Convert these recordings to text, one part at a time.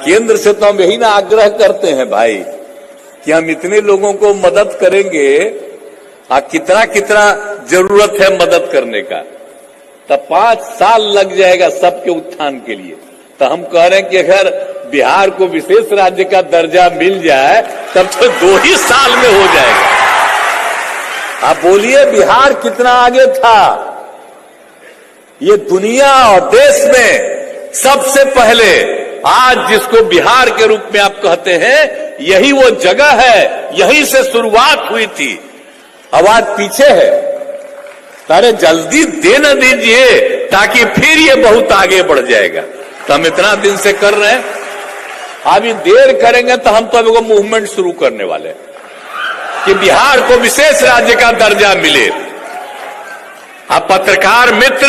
केंद्र से तो हम यही ना आग्रह करते हैं भाई कि हम इतने लोगों को मदद करेंगे, कितना कितना जरूरत है मदद करने का, तब 5 साल लग जाएगा सबके उत्थान के लिए। तो हम कह रहे हैं कि अगर बिहार को विशेष राज्य का दर्जा मिल जाए तब तो 2 ही साल में हो जाएगा। आप बोलिए बिहार कितना आगे था। ये दुनिया और देश में सबसे पहले आज जिसको बिहार के रूप में आप कहते हैं, यही वो जगह है, यहीं से शुरुआत हुई थी। अब आज पीछे है, अरे जल्दी दे न दीजिए ताकि फिर ये बहुत आगे बढ़ जाएगा। तो हम इतना दिन से कर रहे हैं, अभी देर करेंगे तो हम तो अभी मूवमेंट शुरू करने वाले हैं कि बिहार को विशेष राज्य का दर्जा मिले। आप पत्रकार मित्र,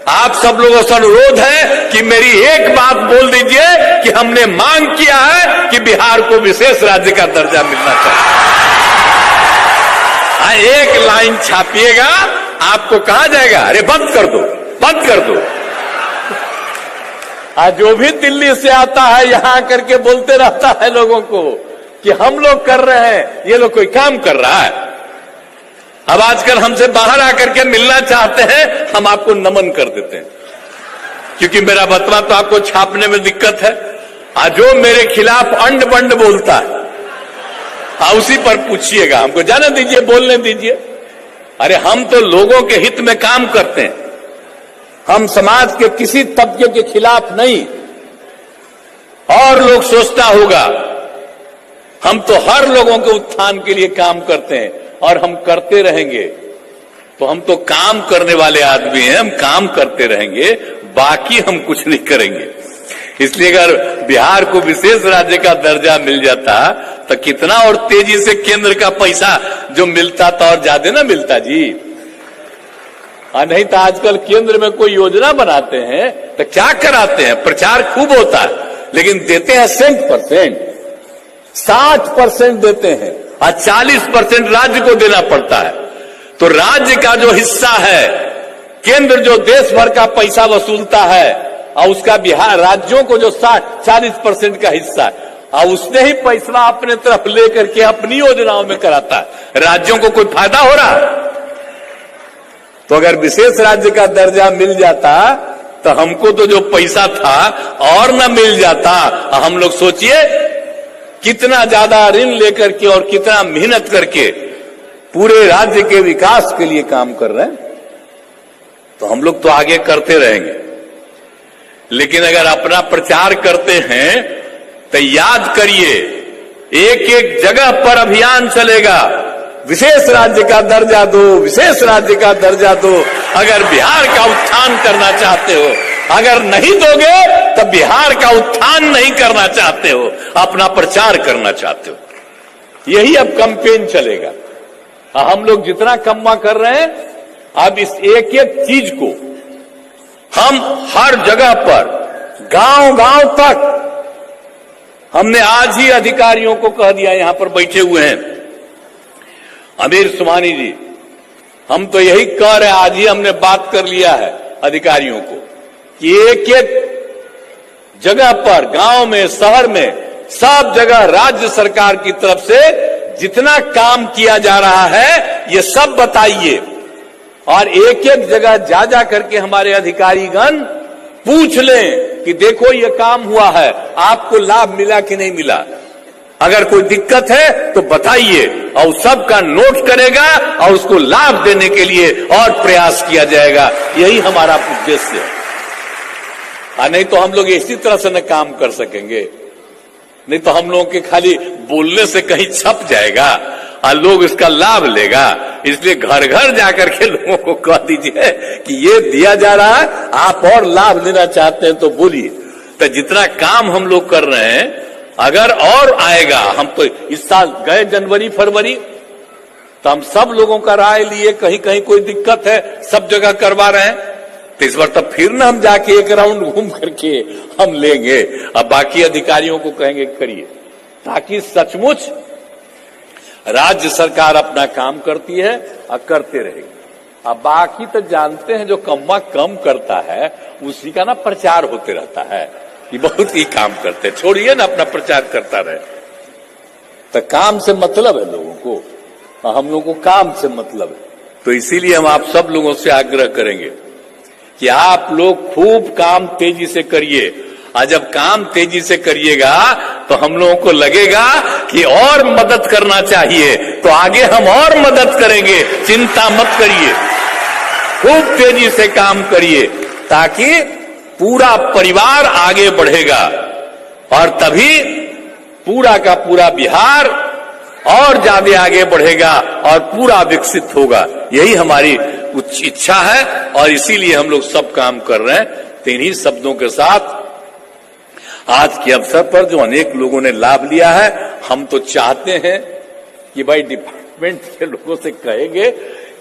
आप सब लोगों से अनुरोध है कि मेरी एक बात बोल दीजिए कि हमने मांग किया है कि बिहार को विशेष राज्य का दर्जा मिलना चाहिए। एक लाइन छापिएगा, आपको कहा जाएगा अरे बंद कर दो, बंद कर दो। आज जो भी दिल्ली से आता है यहां करके बोलते रहता है लोगों को कि हम लोग कर रहे हैं, ये लोग कोई काम कर रहा है। अब आजकल हमसे बाहर आकर के मिलना चाहते हैं, हम आपको नमन कर देते हैं क्योंकि मेरा बतवा तो आपको छापने में दिक्कत है। आज जो मेरे खिलाफ अंड बंड बोलता है उसी पर पूछिएगा, हमको जाने दीजिए, बोलने दीजिए। अरे हम तो लोगों के हित में काम करते हैं, हम समाज के किसी तबके के खिलाफ नहीं। और लोग सोचता होगा हम तो हर लोगों के उत्थान के लिए काम करते हैं और हम करते रहेंगे। तो हम तो काम करने वाले आदमी हैं, हम काम करते रहेंगे, बाकी हम कुछ नहीं करेंगे। इसलिए अगर बिहार को विशेष राज्य का दर्जा मिल जाता तो कितना और तेजी से केंद्र का पैसा जो मिलता था और ज्यादा ना मिलता जी। नहीं तो आजकल केंद्र में कोई योजना बनाते हैं तो क्या कराते हैं, प्रचार खूब होता है लेकिन देते हैं 60%, 60% देते हैं और 40% राज्य को देना पड़ता है। तो राज्य का जो हिस्सा है, केंद्र जो देश भर का पैसा वसूलता है और उसका बिहार राज्यों को जो 40% का हिस्सा है, और उसने ही पैसा अपने तरफ लेकर के अपनी योजनाओं में कराता है। राज्यों को कोई फायदा हो रहा? तो अगर विशेष राज्य का दर्जा मिल जाता तो हमको तो जो पैसा था और न मिल जाता। हम लोग सोचिए कितना ज्यादा ऋण लेकर के और कितना मेहनत करके पूरे राज्य के विकास के लिए काम कर रहे हैं। तो हम लोग तो आगे करते रहेंगे, लेकिन अगर अपना प्रचार करते हैं तो याद करिए एक एक जगह पर अभियान चलेगा, विशेष राज्य का दर्जा दो, विशेष राज्य का दर्जा दो। अगर बिहार का उत्थान करना चाहते हो, अगर नहीं दोगे तो बिहार का उत्थान नहीं करना चाहते हो, अपना प्रचार करना चाहते हो। यही अब कैंपेन चलेगा। हम लोग जितना कम्मा कर रहे हैं, अब इस एक एक चीज को हम हर जगह पर गांव गांव तक, हमने आज ही अधिकारियों को कह दिया, यहां पर बैठे हुए हैं अमीर सुमानी जी, हम तो यही कह रहे हैं, आज ही हमने बात कर लिया है अधिकारियों को कि एक एक जगह पर, गांव में, शहर में, सब जगह राज्य सरकार की तरफ से जितना काम किया जा रहा है ये सब बताइए। और एक एक जगह जा जा करके हमारे अधिकारीगण पूछ लें कि देखो ये काम हुआ है, आपको लाभ मिला कि नहीं मिला। अगर कोई दिक्कत है तो बताइए, और सबका नोट करेगा और उसको लाभ देने के लिए और प्रयास किया जाएगा। यही हमारा उद्देश्य है। नहीं तो हम लोग इसी तरह से न काम कर सकेंगे, नहीं तो हम लोगों के खाली बोलने से कहीं छप जाएगा और लोग इसका लाभ लेगा। इसलिए घर घर जाकर के लोगों को कह दीजिए कि ये दिया जा रहा है, आप और लाभ लेना चाहते हैं तो बोलिए। तो जितना काम हम लोग कर रहे हैं, अगर और आएगा, हम तो इस साल गए जनवरी फरवरी तो हम सब लोगों का राय लिए, कहीं कहीं कोई दिक्कत है, सब जगह करवा रहे हैं। तो इस बार तब फिर ना हम जाके एक राउंड घूम करके हम लेंगे, अब बाकी अधिकारियों को कहेंगे करिए, ताकि सचमुच राज्य सरकार अपना काम करती है और करते रहेगी। अब बाकी तो जानते हैं जो कम्मा कम करता है उसी का ना प्रचार होते रहता है। ये बहुत ही काम करते हैं। छोड़िए ना, अपना प्रचार करता रहे। तो काम से मतलब है लोगों को, हम लोगों को काम से मतलब है। तो इसीलिए हम आप सब लोगों से आग्रह करेंगे कि आप लोग खूब काम तेजी से करिए। और जब काम तेजी से करिएगा तो हम लोगों को लगेगा कि और मदद करना चाहिए, तो आगे हम और मदद करेंगे। चिंता मत करिए, खूब तेजी से काम करिए, ताकि पूरा परिवार आगे बढ़ेगा और तभी पूरा का पूरा बिहार और ज्यादा आगे बढ़ेगा और पूरा विकसित होगा। यही हमारी उच्च इच्छा है और इसीलिए हम लोग सब काम कर रहे हैं। तो इन्हीं शब्दों के साथ आज के अवसर पर जो अनेक लोगों ने लाभ लिया है, हम तो चाहते हैं कि भाई डिपार्टमेंट के लोगों से कहेंगे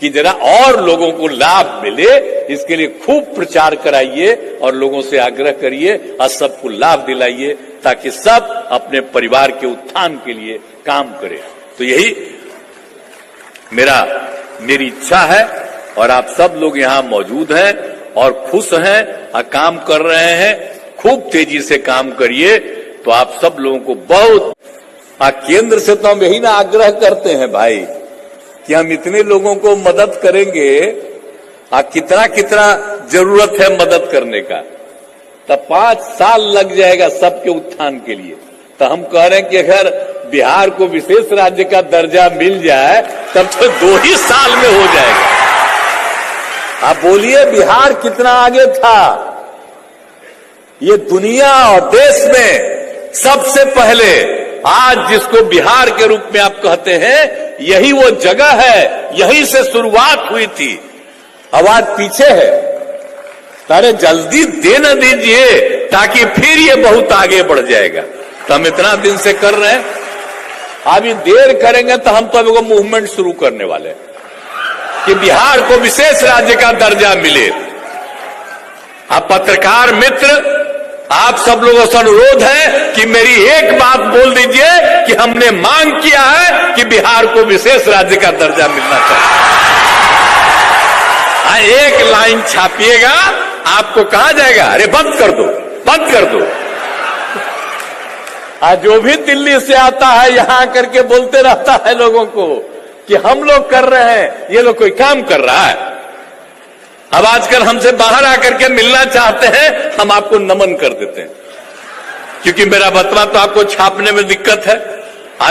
कि जरा और लोगों को लाभ मिले, इसके लिए खूब प्रचार कराइए और लोगों से आग्रह करिए और सबको लाभ दिलाइए, ताकि सब अपने परिवार के उत्थान के लिए काम करें। तो यही मेरी इच्छा है और आप सब लोग यहाँ मौजूद हैं और खुश हैं और काम कर रहे हैं। खूब तेजी से काम करिए तो आप सब लोगों को बहुत। केंद्र से तो हम यही ना आग्रह करते हैं भाई कि हम इतने लोगों को मदद करेंगे, कितना कितना जरूरत है मदद करने का, तब 5 साल लग जाएगा सबके उत्थान के लिए। तो हम कह रहे हैं कि अगर बिहार को विशेष राज्य का दर्जा मिल जाए तब तो 2 ही साल में हो जाएगा। आप बोलिए बिहार कितना आगे था। ये दुनिया और देश में सबसे पहले आज जिसको बिहार के रूप में आप कहते हैं, यही वो जगह है, यही से शुरुआत हुई थी। आवाज पीछे है, अरे जल्दी दे न दीजिए ताकि फिर ये बहुत आगे बढ़ जाएगा। तो हम इतना दिन से कर रहे हैं, अभी देर करेंगे तो हम तो अभी वो मूवमेंट शुरू करने वाले हैं कि बिहार को विशेष राज्य का दर्जा मिले। आप पत्रकार मित्र, आप सब लोगों से अनुरोध है कि मेरी एक बात बोल दीजिए कि हमने मांग किया है कि बिहार को विशेष राज्य का दर्जा मिलना चाहिए। एक लाइन छापिएगा, आपको कहा जाएगा अरे बंद कर दो, बंद कर दो। जो भी दिल्ली से आता है यहां करके बोलते रहता है लोगों को कि हम लोग कर रहे हैं, ये लोग कोई काम कर रहा है। अब आजकल हमसे बाहर आकर के मिलना चाहते हैं, हम आपको नमन कर देते हैं, क्योंकि मेरा बतवा तो आपको छापने में दिक्कत है।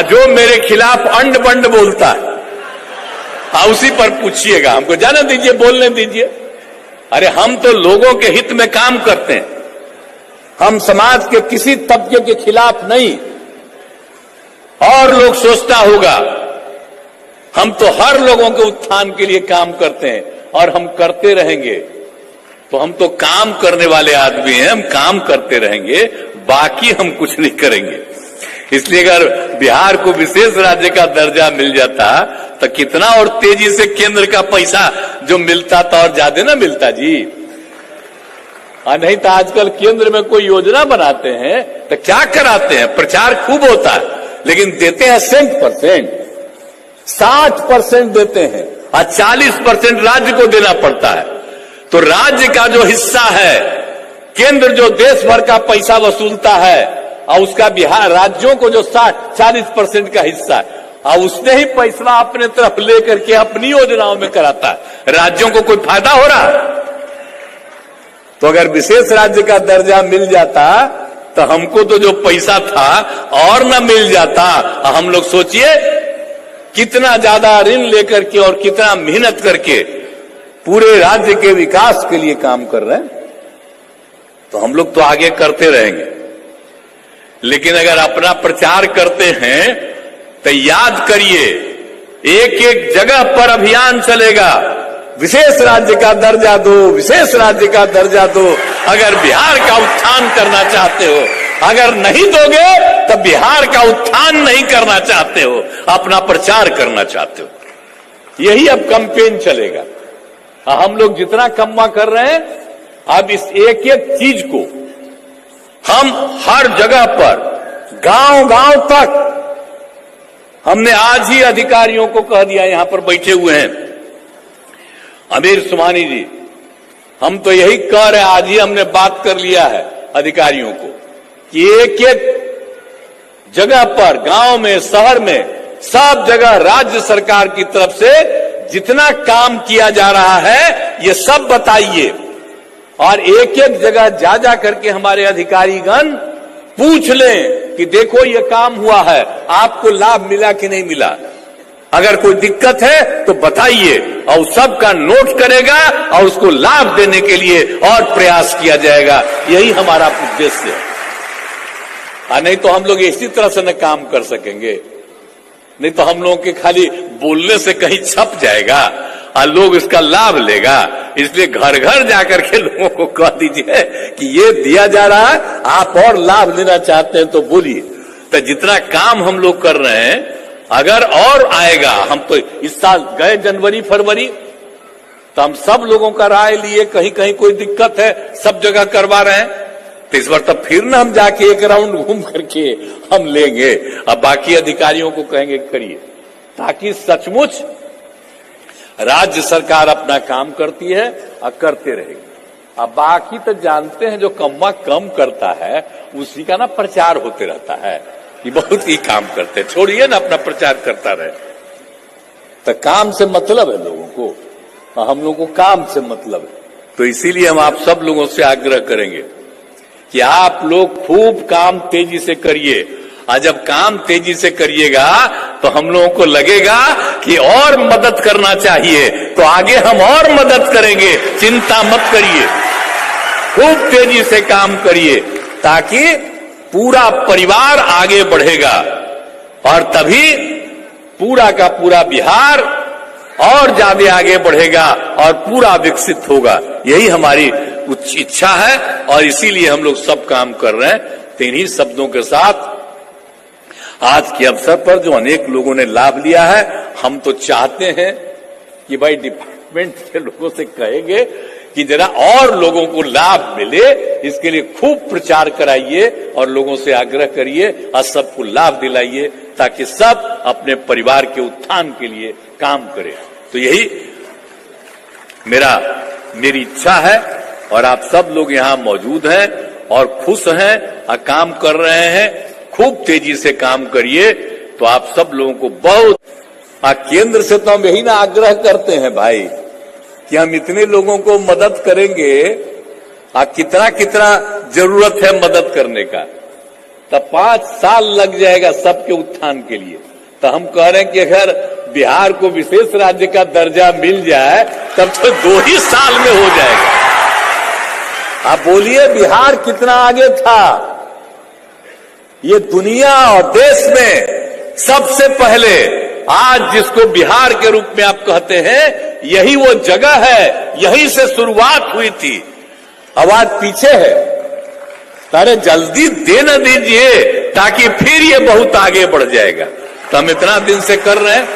जो मेरे खिलाफ अंड बंड बोलता है, उसी पर पूछिएगा, हमको जाने दीजिए, बोलने दीजिए। अरे हम तो लोगों के हित में काम करते हैं, हम समाज के किसी तबके के खिलाफ नहीं। और लोग सोचता होगा, हम तो हर लोगों के उत्थान के लिए काम करते हैं और हम करते रहेंगे। तो हम तो काम करने वाले आदमी हैं, हम काम करते रहेंगे, बाकी हम कुछ नहीं करेंगे। इसलिए अगर बिहार को विशेष राज्य का दर्जा मिल जाता तो कितना और तेजी से केंद्र का पैसा जो मिलता था और ज्यादा ना मिलता जी। नहीं तो आजकल केंद्र में कोई योजना बनाते हैं तो क्या कराते हैं, प्रचार खूब होता है, लेकिन देते हैं 100%, 60% देते हैं और 40% राज्य को देना पड़ता है। तो राज्य का जो हिस्सा है, केंद्र जो देश भर का पैसा वसूलता है और उसका बिहार राज्यों को जो 40% का हिस्सा है, और उसने ही पैसा अपने तरफ लेकर के अपनी योजनाओं में कराता है। राज्यों को कोई फायदा हो रहा? तो अगर विशेष राज्य का दर्जा मिल जाता तो हमको तो जो पैसा था और न मिल जाता। हम लोग सोचिए कितना ज्यादा ऋण लेकर के और कितना मेहनत करके पूरे राज्य के विकास के लिए काम कर रहे हैं। तो हम लोग तो आगे करते रहेंगे, लेकिन अगर अपना प्रचार करते हैं तो याद करिए, एक एक जगह पर अभियान चलेगा, विशेष राज्य का दर्जा दो, विशेष राज्य का दर्जा दो। अगर बिहार का उत्थान करना चाहते हो, अगर नहीं दोगे तो बिहार का उत्थान नहीं करना चाहते हो, अपना प्रचार करना चाहते हो। यही अब कैंपेन चलेगा। हम लोग जितना कम्मा कर रहे हैं, अब इस एक एक चीज को हम हर जगह पर, गांव गांव तक, हमने आज ही अधिकारियों को कह दिया, यहां पर बैठे हुए हैं अमीर सुमानी जी, हम तो यही कह रहे हैं, आज ही हमने बात कर लिया है अधिकारियों को कि एक एक जगह पर, गांव में, शहर में, सब जगह राज्य सरकार की तरफ से जितना काम किया जा रहा है ये सब बताइए। और एक एक जगह जा जा करके हमारे अधिकारीगण पूछ लें कि देखो ये काम हुआ है, आपको लाभ मिला कि नहीं मिला। अगर कोई दिक्कत है तो बताइए, और सबका नोट करेगा और उसको लाभ देने के लिए और प्रयास किया जाएगा। यही हमारा उद्देश्य है। नहीं तो हम लोग इसी तरह से न काम कर सकेंगे, नहीं तो हम लोगों के खाली बोलने से कहीं छप जाएगा और लोग इसका लाभ लेगा। इसलिए घर घर जाकर के लोगों को कह दीजिए कि ये दिया जा रहा है, आप और लाभ लेना चाहते हैं तो बोलिए। तो जितना काम हम लोग कर रहे हैं, अगर और आएगा, हम तो इस साल गए जनवरी फरवरी तो हम सब लोगों का राय लिए, कहीं कहीं कोई दिक्कत है, सब जगह करवा रहे हैं। तो इस बार तब फिर ना हम जाके एक राउंड घूम करके हम लेंगे, अब बाकी अधिकारियों को कहेंगे करिए, ताकि सचमुच राज्य सरकार अपना काम करती है और करते रहेगी। अब बाकी तो जानते हैं जो कम्मा कम करता है उसी का ना प्रचार होते रहता है कि बहुत ही काम करते हैं, छोड़िए ना अपना प्रचार करता रहे। तो काम से मतलब है लोगों को, और हम लोगों को काम से मतलब है। तो इसीलिए हम आप सब लोगों से आग्रह करेंगे कि आप लोग खूब काम तेजी से करिए, और जब काम तेजी से करिएगा तो हम लोगों को लगेगा कि और मदद करना चाहिए, तो आगे हम और मदद करेंगे। चिंता मत करिए, खूब तेजी से काम करिए, ताकि पूरा परिवार आगे बढ़ेगा और तभी पूरा का पूरा बिहार और ज्यादा आगे बढ़ेगा और पूरा विकसित होगा। यही हमारी उच्च इच्छा है और इसीलिए हम लोग सब काम कर रहे हैं। तो इन्हीं शब्दों के साथ आज के अवसर पर जो अनेक लोगों ने लाभ लिया है, हम तो चाहते हैं कि भाई डिपार्टमेंट के लोगों से कहेंगे कि जरा और लोगों को लाभ मिले, इसके लिए खूब प्रचार कराइए और लोगों से आग्रह करिए और सबको लाभ दिलाइए, ताकि सब अपने परिवार के उत्थान के लिए काम करें। तो यही मेरी इच्छा है और आप सब लोग यहाँ मौजूद हैं और खुश हैं और काम कर रहे हैं। खूब तेजी से काम करिए, तो आप सब लोगों को बहुत केंद्र से तो हम यही ना आग्रह करते हैं भाई कि हम इतने लोगों को मदद करेंगे, कितना कितना जरूरत है मदद करने का, तब 5 साल लग जाएगा सबके उत्थान के लिए। तो हम कह रहे हैं कि अगर बिहार को विशेष राज्य का दर्जा मिल जाए तब तो 2 ही साल में हो जाएगा। आप बोलिए बिहार कितना आगे था। ये दुनिया और देश में सबसे पहले आज जिसको बिहार के रूप में आप कहते हैं, यही वो जगह है, यहीं से शुरुआत हुई थी। अब आज पीछे है, अरे जल्दी दे न दीजिए ताकि फिर ये बहुत आगे बढ़ जाएगा। तो हम इतना दिन से कर रहे हैं,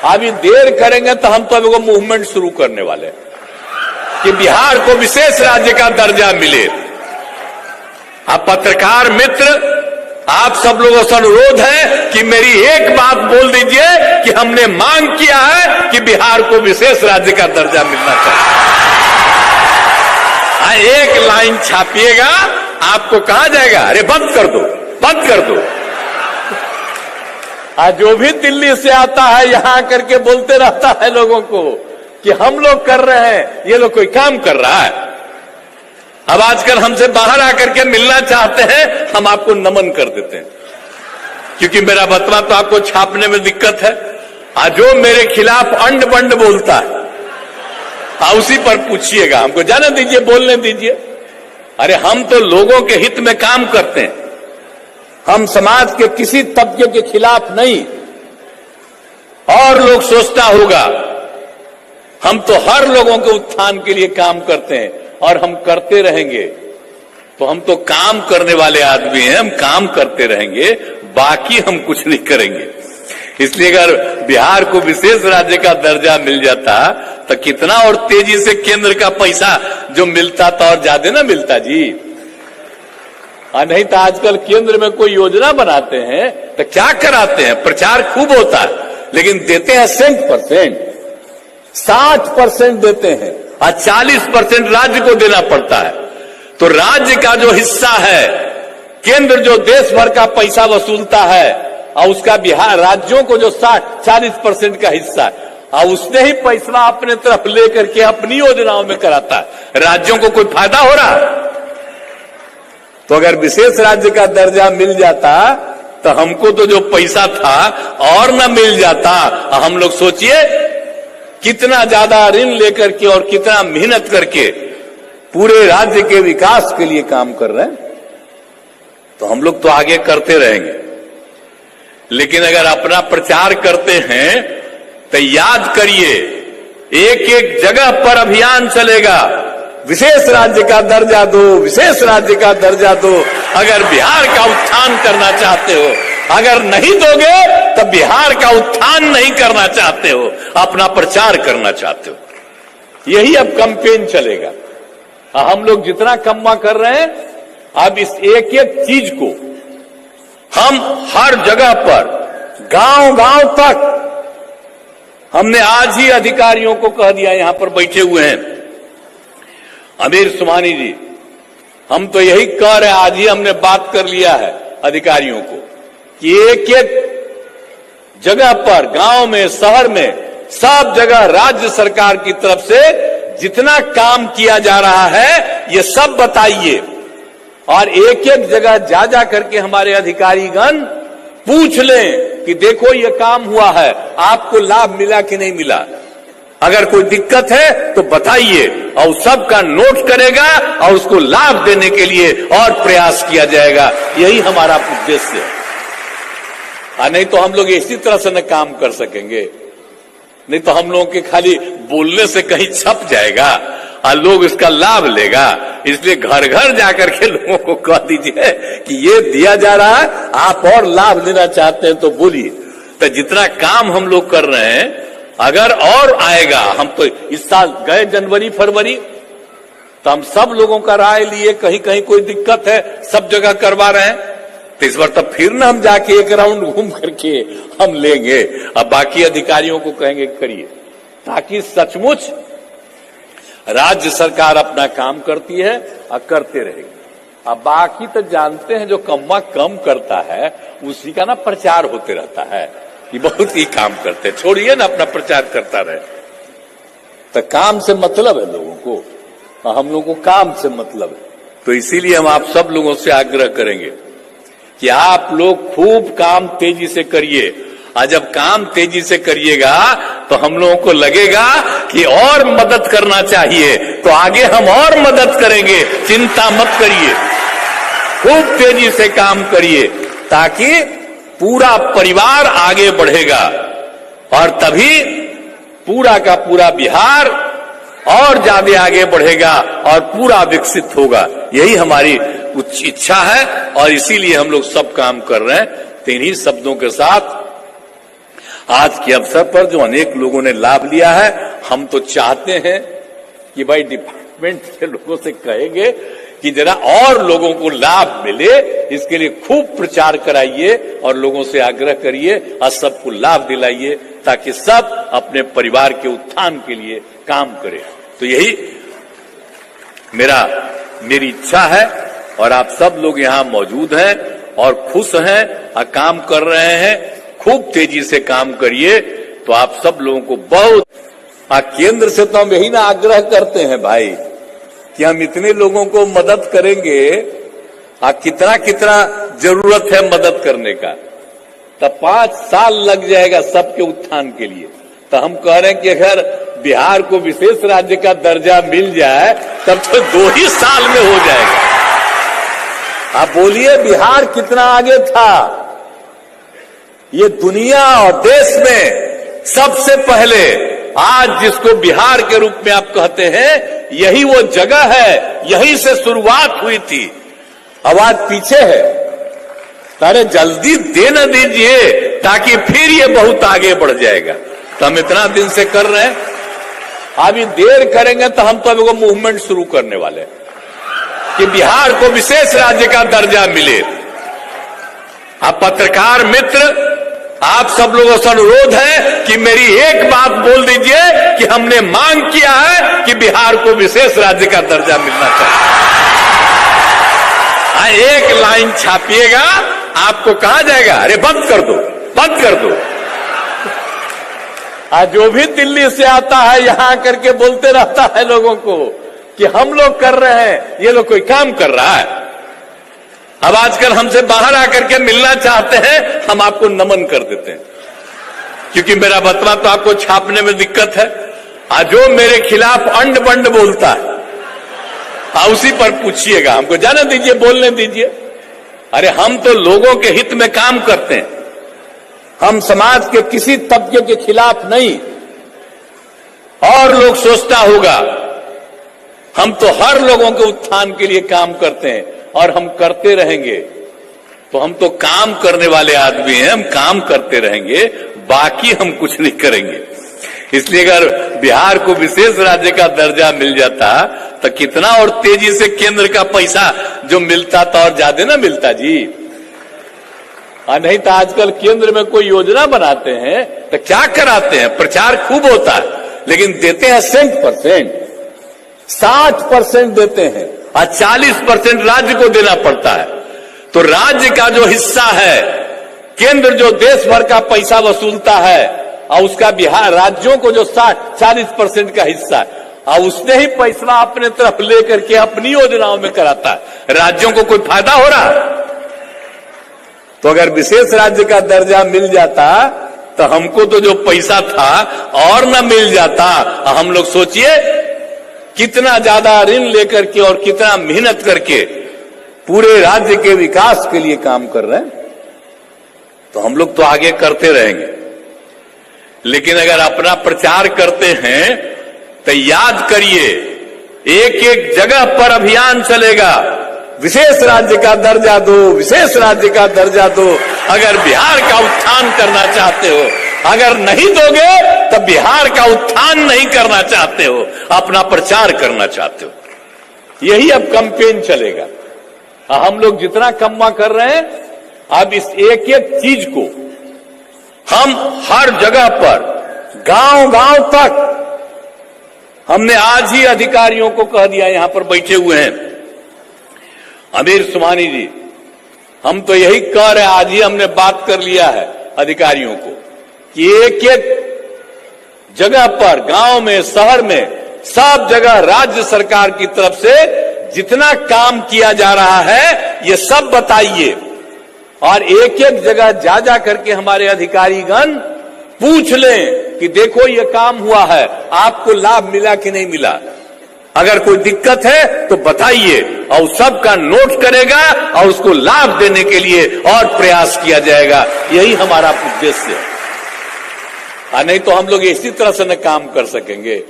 अभी देर करेंगे तो हम तो अभी को मूवमेंट शुरू करने वाले हैं कि बिहार को विशेष राज्य का दर्जा मिले। आप पत्रकार मित्र, आप सब लोगों से अनुरोध है कि मेरी एक बात बोल दीजिए कि हमने मांग किया है कि बिहार को विशेष राज्य का दर्जा मिलना चाहिए। एक लाइन छापिएगा, आपको कहा जाएगा अरे बंद कर दो, बंद कर दो। जो भी दिल्ली से आता है यहां करके बोलते रहता है लोगों को कि हम लोग कर रहे हैं, ये लोग कोई काम कर रहा है। अब आजकल हमसे बाहर आकर के मिलना चाहते हैं, हम आपको नमन कर देते हैं, क्योंकि मेरा बतवा तो आपको छापने में दिक्कत है। जो मेरे खिलाफ अंड बंड बोलता है उसी पर पूछिएगा, हमको जाने दीजिए, बोलने दीजिए। अरे हम तो लोगों के हित में काम करते हैं, हम समाज के किसी तबके के खिलाफ नहीं। और लोग सोचता होगा, हम तो हर लोगों के उत्थान के लिए काम करते हैं और हम करते रहेंगे। तो हम तो काम करने वाले आदमी हैं, हम काम करते रहेंगे, बाकी हम कुछ नहीं करेंगे। इसलिए अगर बिहार को विशेष राज्य का दर्जा मिल जाता तो कितना और तेजी से केंद्र का पैसा जो मिलता था और ज्यादा ना मिलता जी। नहीं तो आजकल केंद्र में कोई योजना बनाते हैं तो क्या कराते हैं, प्रचार खूब होता है, लेकिन देते हैं 100%, 60% देते हैं और 40% राज्य को देना पड़ता है। तो राज्य का जो हिस्सा है केंद्र जो देश भर का पैसा वसूलता है और उसका बिहार राज्यों को जो 40% का हिस्सा है, और उसने ही पैसा अपने तरफ लेकर के अपनी योजनाओं में कराता है। राज्यों को कोई फायदा हो रहा? तो अगर विशेष राज्य का दर्जा मिल जाता तो हमको तो जो पैसा था और न मिल जाता। हम लोग सोचिए कितना ज्यादा ऋण लेकर के और कितना मेहनत करके पूरे राज्य के विकास के लिए काम कर रहे हैं। तो हम लोग तो आगे करते रहेंगे, लेकिन अगर अपना प्रचार करते हैं तो याद करिए, एक एक जगह पर अभियान चलेगा, विशेष राज्य का दर्जा दो, विशेष राज्य का दर्जा दो। अगर बिहार का उत्थान करना चाहते हो, अगर नहीं दोगे तो बिहार का उत्थान नहीं करना चाहते हो, अपना प्रचार करना चाहते हो। यही अब कैंपेन चलेगा। हम लोग जितना कम्मा कर रहे हैं, अब इस एक एक चीज को हम हर जगह पर गांव गांव तक, हमने आज ही अधिकारियों को कह दिया, यहां पर बैठे हुए हैं अमीर सुमानी जी, हम तो यही कह रहे हैं, आज ही हमने बात कर लिया है अधिकारियों को कि एक एक जगह पर, गांव में, शहर में, सब जगह राज्य सरकार की तरफ से जितना काम किया जा रहा है ये सब बताइए, और एक एक जगह जा जा करके हमारे अधिकारीगण पूछ लें कि देखो ये काम हुआ है, आपको लाभ मिला कि नहीं मिला। अगर कोई दिक्कत है तो बताइए, और सबका नोट करेगा और उसको लाभ देने के लिए और प्रयास किया जाएगा। यही हमारा उद्देश्य है। नहीं तो हम लोग इसी तरह से न काम कर सकेंगे, नहीं तो हम लोगों के खाली बोलने से कहीं छप जाएगा और लोग इसका लाभ लेगा। इसलिए घर घर जाकर के लोगों को कह दीजिए कि ये दिया जा रहा है, आप और लाभ लेना चाहते हैं तो बोलिए। तो जितना काम हम लोग कर रहे हैं, अगर और आएगा, हम तो इस साल गए जनवरी फरवरी तो हम सब लोगों का राय लिए, कहीं कहीं कोई दिक्कत है, सब जगह करवा रहे हैं। तो इस बार तब फिर ना हम जाके एक राउंड घूम करके हम लेंगे, अब बाकी अधिकारियों को कहेंगे करिए, ताकि सचमुच राज्य सरकार अपना काम करती है और करते रहेगी। अब बाकी तो जानते हैं, जो कम्मा कम करता है उसी का ना प्रचार होते रहता है कि बहुत ही काम करते, छोड़िए ना अपना प्रचार करता रहे। तो काम से मतलब है लोगों को, और हम लोगों को काम से मतलब है। तो इसीलिए हम आप सब लोगों से आग्रह करेंगे कि आप लोग खूब काम तेजी से करिए, और जब काम तेजी से करिएगा तो हम लोगों को लगेगा कि और मदद करना चाहिए, तो आगे हम और मदद करेंगे। चिंता मत करिए, खूब तेजी से काम करिए, ताकि पूरा परिवार आगे बढ़ेगा, और तभी पूरा का पूरा बिहार और ज्यादा आगे बढ़ेगा और पूरा विकसित होगा। यही हमारी उच्च इच्छा है, और इसीलिए हम लोग सब काम कर रहे हैं। तो इन्हीं शब्दों के साथ आज के अवसर पर जो अनेक लोगों ने लाभ लिया है, हम तो चाहते हैं कि भाई डिपार्टमेंट के लोगों से कहेंगे कि जरा और लोगों को लाभ मिले, इसके लिए खूब प्रचार कराइए और लोगों से आग्रह करिए और सबको लाभ दिलाइए, ताकि सब अपने परिवार के उत्थान के लिए काम करें। तो यही मेरी इच्छा है, और आप सब लोग यहाँ मौजूद हैं और खुश हैं और काम कर रहे हैं। खूब तेजी से काम करिए, तो आप सब लोगों को बहुत, केंद्र से तो हम यही ना आग्रह करते हैं भाई कि हम इतने लोगों को मदद करेंगे, कितना कितना जरूरत है मदद करने का, तब 5 साल लग जाएगा सबके उत्थान के लिए। तो हम कह रहे हैं कि अगर बिहार को विशेष राज्य का दर्जा मिल जाए तब तो 2 ही साल में हो जाएगा। आप बोलिए बिहार कितना आगे था। ये दुनिया और देश में सबसे पहले आज जिसको बिहार के रूप में आप कहते हैं, यही वो जगह है, यहीं से शुरुआत हुई थी। अब आज पीछे है, अरे जल्दी दे न दीजिए, ताकि फिर ये बहुत आगे बढ़ जाएगा। तो हम इतना दिन से कर रहे हैं, अभी देर करेंगे तो हम तो अभी वो मूवमेंट शुरू करने वाले हैं कि बिहार को विशेष राज्य का दर्जा मिले। अब पत्रकार मित्र, आप सब लोगों से अनुरोध है कि मेरी एक बात बोल दीजिए कि हमने मांग किया है कि बिहार को विशेष राज्य का दर्जा मिलना चाहिए। चाहे एक लाइन छापिएगा, आपको कहा जाएगा अरे बंद कर दो, बंद कर दो। आज जो भी दिल्ली से आता है यहां करके बोलते रहता है लोगों को कि हम लोग कर रहे हैं, ये लोग कोई काम कर रहा है। अब आजकल हमसे बाहर आकर के मिलना चाहते हैं, हम आपको नमन कर देते हैं, क्योंकि मेरा बतवा तो आपको छापने में दिक्कत है। आज जो मेरे खिलाफ अंड बंड बोलता है, उसी पर पूछिएगा, हमको जाने दीजिए, बोलने दीजिए। अरे हम तो लोगों के हित में काम करते हैं, हम समाज के किसी तबके के खिलाफ नहीं। और लोग सोचता होगा हम तो हर लोगों के उत्थान के लिए काम करते हैं और हम करते रहेंगे। तो हम तो काम करने वाले आदमी हैं, हम काम करते रहेंगे, बाकी हम कुछ नहीं करेंगे। इसलिए अगर बिहार को विशेष राज्य का दर्जा मिल जाता तो कितना और तेजी से केंद्र का पैसा जो मिलता था और ज्यादा ना मिलता जी। नहीं तो आजकल केंद्र में कोई योजना बनाते हैं तो क्या कराते हैं, प्रचार खूब होता है, लेकिन देते हैं 60%, 60% देते हैं और 40% राज्य को देना पड़ता है। तो राज्य का जो हिस्सा है, केंद्र जो देश भर का पैसा वसूलता है और उसका बिहार राज्यों को जो 40% का हिस्सा है, और उसने ही पैसा अपने तरफ लेकर के अपनी योजनाओं में कराता है। राज्यों को कोई फायदा हो रहा है? तो अगर विशेष राज्य का दर्जा मिल जाता तो हमको तो जो पैसा था और न मिल जाता। हम लोग सोचिए कितना ज्यादा ऋण लेकर के और कितना मेहनत करके पूरे राज्य के विकास के लिए काम कर रहे हैं। तो हम लोग तो आगे करते रहेंगे, लेकिन अगर अपना प्रचार करते हैं तो याद करिए, एक एक जगह पर अभियान चलेगा, विशेष राज्य का दर्जा दो, विशेष राज्य का दर्जा दो। अगर बिहार का उत्थान करना चाहते हो, अगर नहीं दोगे तो बिहार का उत्थान नहीं करना चाहते हो, अपना प्रचार करना चाहते हो। यही अब कैंपेन चलेगा। हम लोग जितना कम्मा कर रहे हैं, अब इस एक एक चीज को हम हर जगह पर, गांव गांव तक, हमने आज ही अधिकारियों को कह दिया, यहां पर बैठे हुए हैं अमीर सुमानी जी, हम तो यही कह रहे हैं, आज ही हमने बात कर लिया है अधिकारियों को कि एक एक जगह पर, गांव में, शहर में, सब जगह राज्य सरकार की तरफ से जितना काम किया जा रहा है ये सब बताइए। और एक एक जगह जा जा करके हमारे अधिकारीगण पूछ लें कि देखो ये काम हुआ है, आपको लाभ मिला कि नहीं मिला। अगर कोई दिक्कत है तो बताइए, और सबका नोट करेगा और उसको लाभ देने के लिए और प्रयास किया जाएगा। यही हमारा उद्देश्य है। नहीं तो हम लोग इसी तरह से न काम कर सकेंगे,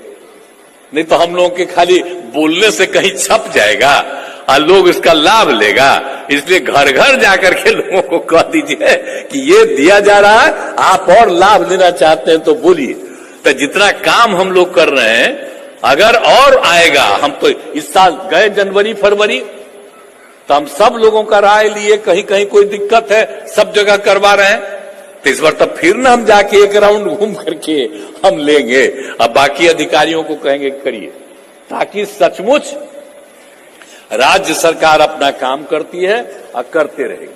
नहीं तो हम लोगों के खाली बोलने से कहीं छप जाएगा और लोग इसका लाभ लेगा। इसलिए घर घर जाकर के लोगों को कह दीजिए कि ये दिया जा रहा है, आप और लाभ लेना चाहते हैं तो बोलिए। तो जितना काम हम लोग कर रहे हैं, अगर और आएगा, हम तो इस साल गए जनवरी फरवरी तो हम सब लोगों का राय लिए, कहीं कहीं कोई दिक्कत है, सब जगह करवा रहे हैं। तो इस बार तब फिर ना हम जाके एक राउंड घूम करके हम लेंगे, अब बाकी अधिकारियों को कहेंगे करिए, ताकि सचमुच राज्य सरकार अपना काम करती है और करते रहेगी।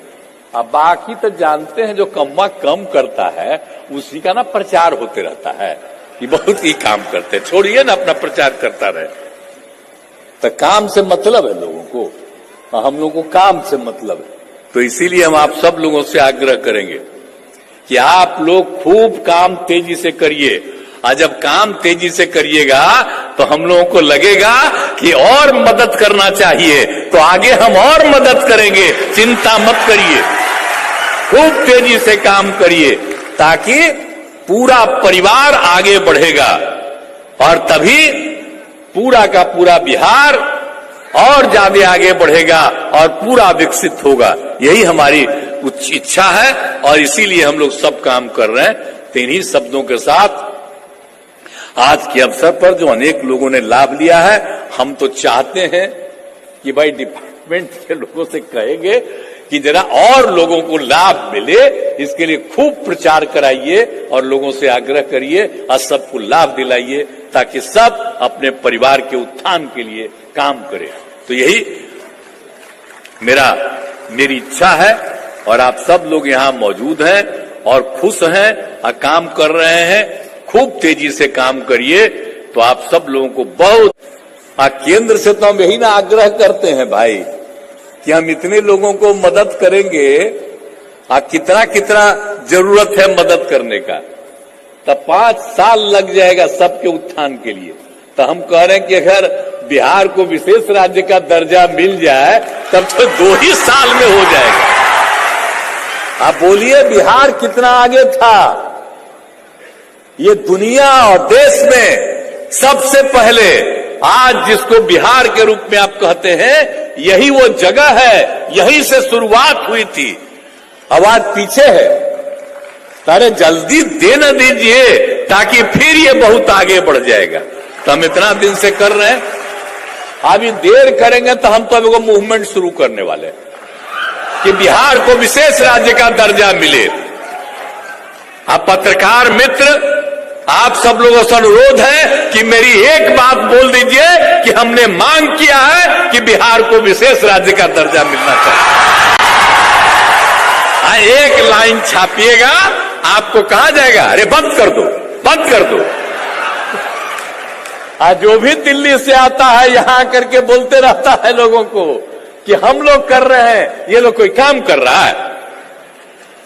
अब बाकी तो जानते हैं, जो कम्मा कम करता है उसी का ना प्रचार होते रहता है कि बहुत ही काम करते हैं, छोड़िए ना, अपना प्रचार करता रहे। तो काम से मतलब है लोगों को, हम लोगों को काम से मतलब है। तो इसीलिए हम आप सब लोगों से आग्रह करेंगे कि आप लोग खूब काम तेजी से करिए। और जब काम तेजी से करिएगा तो हम लोगों को लगेगा कि और मदद करना चाहिए, तो आगे हम और मदद करेंगे। चिंता मत करिए, खूब तेजी से काम करिए, ताकि पूरा परिवार आगे बढ़ेगा और तभी पूरा का पूरा बिहार और ज्यादा आगे बढ़ेगा और पूरा विकसित होगा। यही हमारी इच्छा है और इसीलिए हम लोग सब काम कर रहे हैं। तो इन्हीं शब्दों के साथ आज के अवसर पर जो अनेक लोगों ने लाभ लिया है, हम तो चाहते हैं कि भाई डिपार्टमेंट के लोगों से कहेंगे कि जरा और लोगों को लाभ मिले, इसके लिए खूब प्रचार कराइए और लोगों से आग्रह करिए और सबको लाभ दिलाइए, ताकि सब अपने परिवार के उत्थान के लिए काम करें। तो यही मेरी इच्छा है और आप सब लोग यहाँ मौजूद हैं और खुश हैं और काम कर रहे हैं, खूब तेजी से काम करिए तो आप सब लोगों को बहुत केंद्र से तो हम यही ना आग्रह करते हैं भाई कि हम इतने लोगों को मदद करेंगे, कितना कितना जरूरत है मदद करने का, तब 5 साल लग जाएगा सबके उत्थान के लिए। तो हम कह रहे हैं कि अगर बिहार को विशेष राज्य का दर्जा मिल जाए तब तो 2 ही साल में हो जाएगा। आप बोलिए बिहार कितना आगे था। ये दुनिया और देश में सबसे पहले आज जिसको बिहार के रूप में आप कहते हैं, यही वो जगह है, यही से शुरुआत हुई थी। अब आज पीछे है, अरे जल्दी दे न दीजिए ताकि फिर ये बहुत आगे बढ़ जाएगा। तो हम इतना दिन से कर रहे हैं, अभी देर करेंगे तो हम तो अभी वो मूवमेंट शुरू करने वाले हैं कि बिहार को विशेष राज्य का दर्जा मिले। आप पत्रकार मित्र, आप सब लोगों से अनुरोध है कि मेरी एक बात बोल दीजिए कि हमने मांग किया है कि बिहार को विशेष राज्य का दर्जा मिलना चाहिए। एक लाइन छापिएगा, आपको कहा जाएगा अरे बंद कर दो, बंद कर दो। जो भी दिल्ली से आता है यहां करके बोलते रहता है लोगों को कि हम लोग कर रहे हैं, ये लोग कोई काम कर रहा है।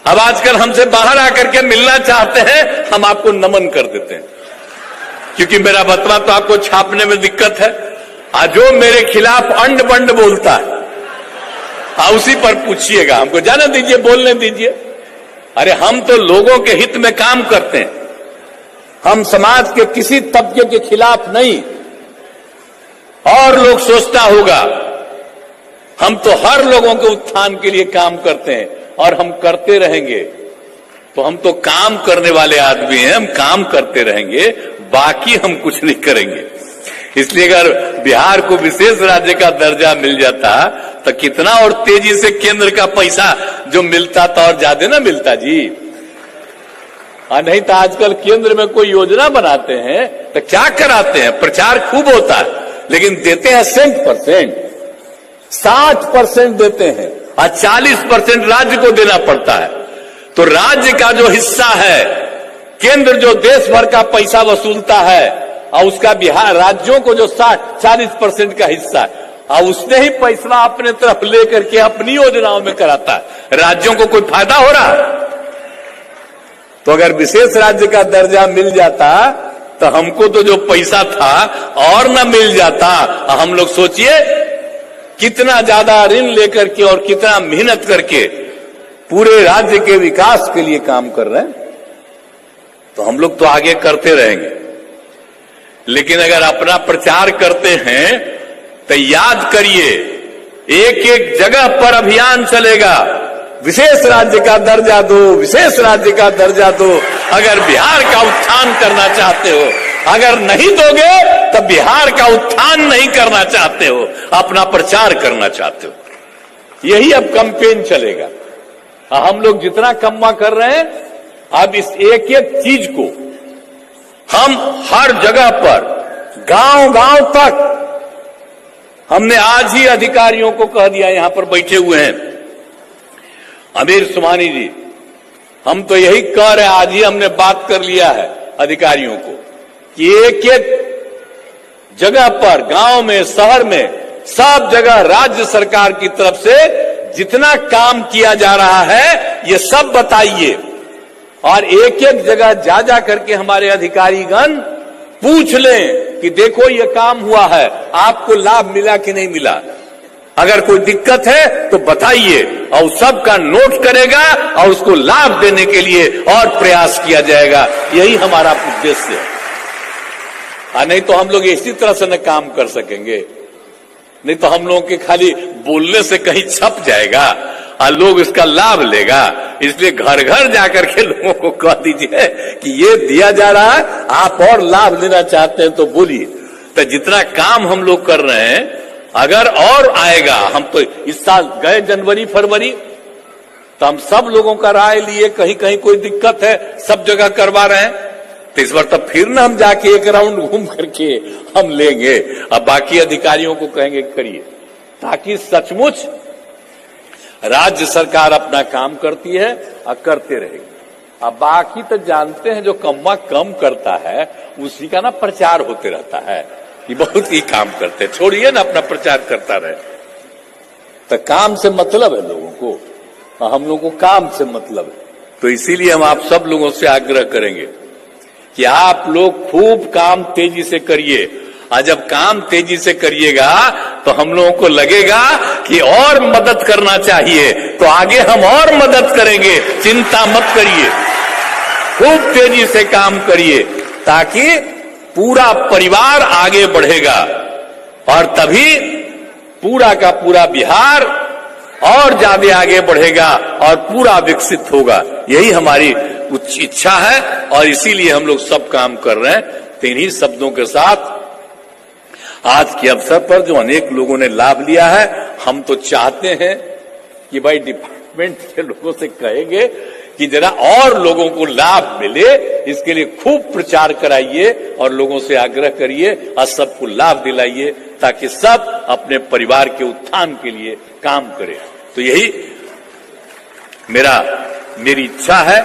अब आजकल हमसे बाहर आकर के मिलना चाहते हैं, हम आपको नमन कर देते हैं क्योंकि मेरा बतवा तो आपको छापने में दिक्कत है। जो मेरे खिलाफ अंड बंड बोलता है उसी पर पूछिएगा, हमको जाने दीजिए, बोलने दीजिए। अरे हम तो लोगों के हित में काम करते हैं, हम समाज के किसी तबके के खिलाफ नहीं। और लोग सोचता होगा हम तो हर लोगों के उत्थान के लिए काम करते हैं और हम करते रहेंगे। तो हम तो काम करने वाले आदमी हैं, हम काम करते रहेंगे, बाकी हम कुछ नहीं करेंगे। इसलिए अगर बिहार को विशेष राज्य का दर्जा मिल जाता तो कितना और तेजी से केंद्र का पैसा जो मिलता था और ज्यादा ना मिलता जी। नहीं तो आजकल केंद्र में कोई योजना बनाते हैं तो क्या कराते हैं, प्रचार खूब होता है लेकिन देते हैं 60%, 60% देते हैं और 40% राज्य को देना पड़ता है। तो राज्य का जो हिस्सा है, केंद्र जो देश भर का पैसा वसूलता है और उसका बिहार राज्यों को जो 40% का हिस्सा है और उसने ही पैसा अपने तरफ लेकर के अपनी योजनाओं में कराता है। राज्यों को कोई फायदा हो रहा? तो अगर विशेष राज्य का दर्जा मिल जाता तो हमको तो जो पैसा था और न मिल जाता। हम लोग सोचिए कितना ज्यादा ऋण लेकर के और कितना मेहनत करके पूरे राज्य के विकास के लिए काम कर रहे हैं। तो हम लोग तो आगे करते रहेंगे, लेकिन अगर अपना प्रचार करते हैं तो याद करिए एक एक जगह पर अभियान चलेगा, विशेष राज्य का दर्जा दो, विशेष राज्य का दर्जा दो। अगर बिहार का उत्थान करना चाहते हो, अगर नहीं दोगे तो बिहार का उत्थान नहीं करना चाहते हो, अपना प्रचार करना चाहते हो। यही अब कैंपेन चलेगा। हम लोग जितना कम्मा कर रहे हैं, अब इस एक एक चीज को हम हर जगह पर गांव गांव तक, हमने आज ही अधिकारियों को कह दिया, यहां पर बैठे हुए हैं अमीर सुमानी जी, हम तो यही कह रहे हैं, आज ही हमने बात कर लिया है अधिकारियों को कि एक एक जगह पर, गांव में, शहर में, सब जगह राज्य सरकार की तरफ से जितना काम किया जा रहा है ये सब बताइए। और एक एक जगह जा जा करके हमारे अधिकारीगण पूछ लें कि देखो ये काम हुआ है, आपको लाभ मिला कि नहीं मिला। अगर कोई दिक्कत है तो बताइए और सबका नोट करेगा और उसको लाभ देने के लिए और प्रयास किया जाएगा। यही हमारा उद्देश्य है। नहीं तो हम लोग इसी तरह से न काम कर सकेंगे, नहीं तो हम लोगों के खाली बोलने से कहीं छप जाएगा और लोग इसका लाभ लेगा। इसलिए घर घर जाकर के लोगों को कह दीजिए कि ये दिया जा रहा है, आप और लाभ लेना चाहते हैं तो बोलिए। तो जितना काम हम लोग कर रहे हैं, अगर और आएगा, हम तो इस साल गए जनवरी फरवरी तो हम सब लोगों का राय लिए, कहीं कहीं कोई दिक्कत है, सब जगह करवा रहे हैं। तो इस बार तब फिर ना हम जाके एक राउंड घूम करके हम लेंगे, अब बाकी अधिकारियों को कहेंगे करिए, ताकि सचमुच राज्य सरकार अपना काम करती है और करते रहेगी। अब बाकी तो जानते हैं जो कम्मा कम करता है उसी का ना प्रचार होते रहता है कि बहुत ही काम करते हैं, छोड़िए ना अपना प्रचार करता रहे। तो काम से मतलब है लोगों को, और हम लोगों को काम से मतलब है। तो इसीलिए हम आप सब लोगों से आग्रह करेंगे कि आप लोग खूब काम तेजी से करिए, और जब काम तेजी से करिएगा तो हम लोगों को लगेगा कि और मदद करना चाहिए, तो आगे हम और मदद करेंगे। चिंता मत करिए, खूब तेजी से काम करिए ताकि पूरा परिवार आगे बढ़ेगा, और तभी पूरा का पूरा बिहार और ज्यादा आगे बढ़ेगा और पूरा विकसित होगा। यही हमारी इच्छा है और इसीलिए हम लोग सब काम कर रहे हैं। तो इन्हीं शब्दों के साथ आज के अवसर पर जो अनेक लोगों ने लाभ लिया है, हम तो चाहते हैं कि भाई डिपार्टमेंट के लोगों से कहेंगे कि जरा और लोगों को लाभ मिले, इसके लिए खूब प्रचार कराइए और लोगों से आग्रह करिए और सबको लाभ दिलाइए ताकि सब अपने परिवार के उत्थान के लिए काम करें। तो यही मेरी इच्छा है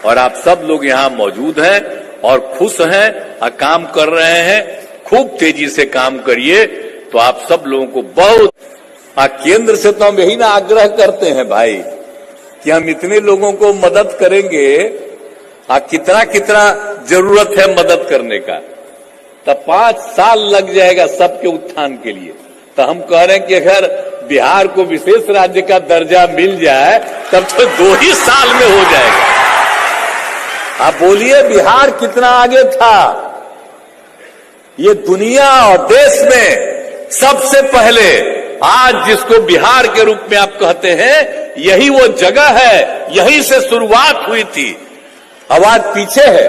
और आप सब लोग यहाँ मौजूद हैं और खुश हैं और काम कर रहे हैं। खूब तेजी से काम करिए तो आप सब लोगों को बहुत केंद्र से तो हम यही ना आग्रह करते हैं भाई कि हम इतने लोगों को मदद करेंगे, कितना कितना जरूरत है मदद करने का, तब 5 साल लग जाएगा सबके उत्थान के लिए। तो हम कह रहे हैं कि अगर बिहार को विशेष राज्य का दर्जा मिल जाए तब तो 2 ही साल में हो जाएगा। आप बोलिए बिहार कितना आगे था। ये दुनिया और देश में सबसे पहले आज जिसको बिहार के रूप में आप कहते हैं, यही वो जगह है, यहीं से शुरुआत हुई थी। आवाज पीछे है,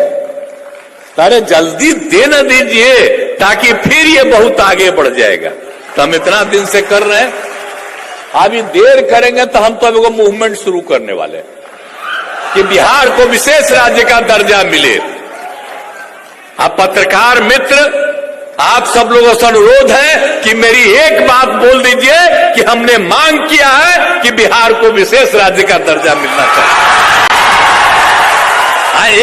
अरे जल्दी दे न दीजिए ताकि फिर ये बहुत आगे बढ़ जाएगा। तो हम इतना दिन से कर रहे हैं, अभी देर करेंगे तो हम तो अभी मूवमेंट शुरू करने वाले हैं कि बिहार को विशेष राज्य का दर्जा मिले। आप पत्रकार मित्र, आप सब लोगों से अनुरोध है कि मेरी एक बात बोल दीजिए कि हमने मांग किया है कि बिहार को विशेष राज्य का दर्जा मिलना चाहिए।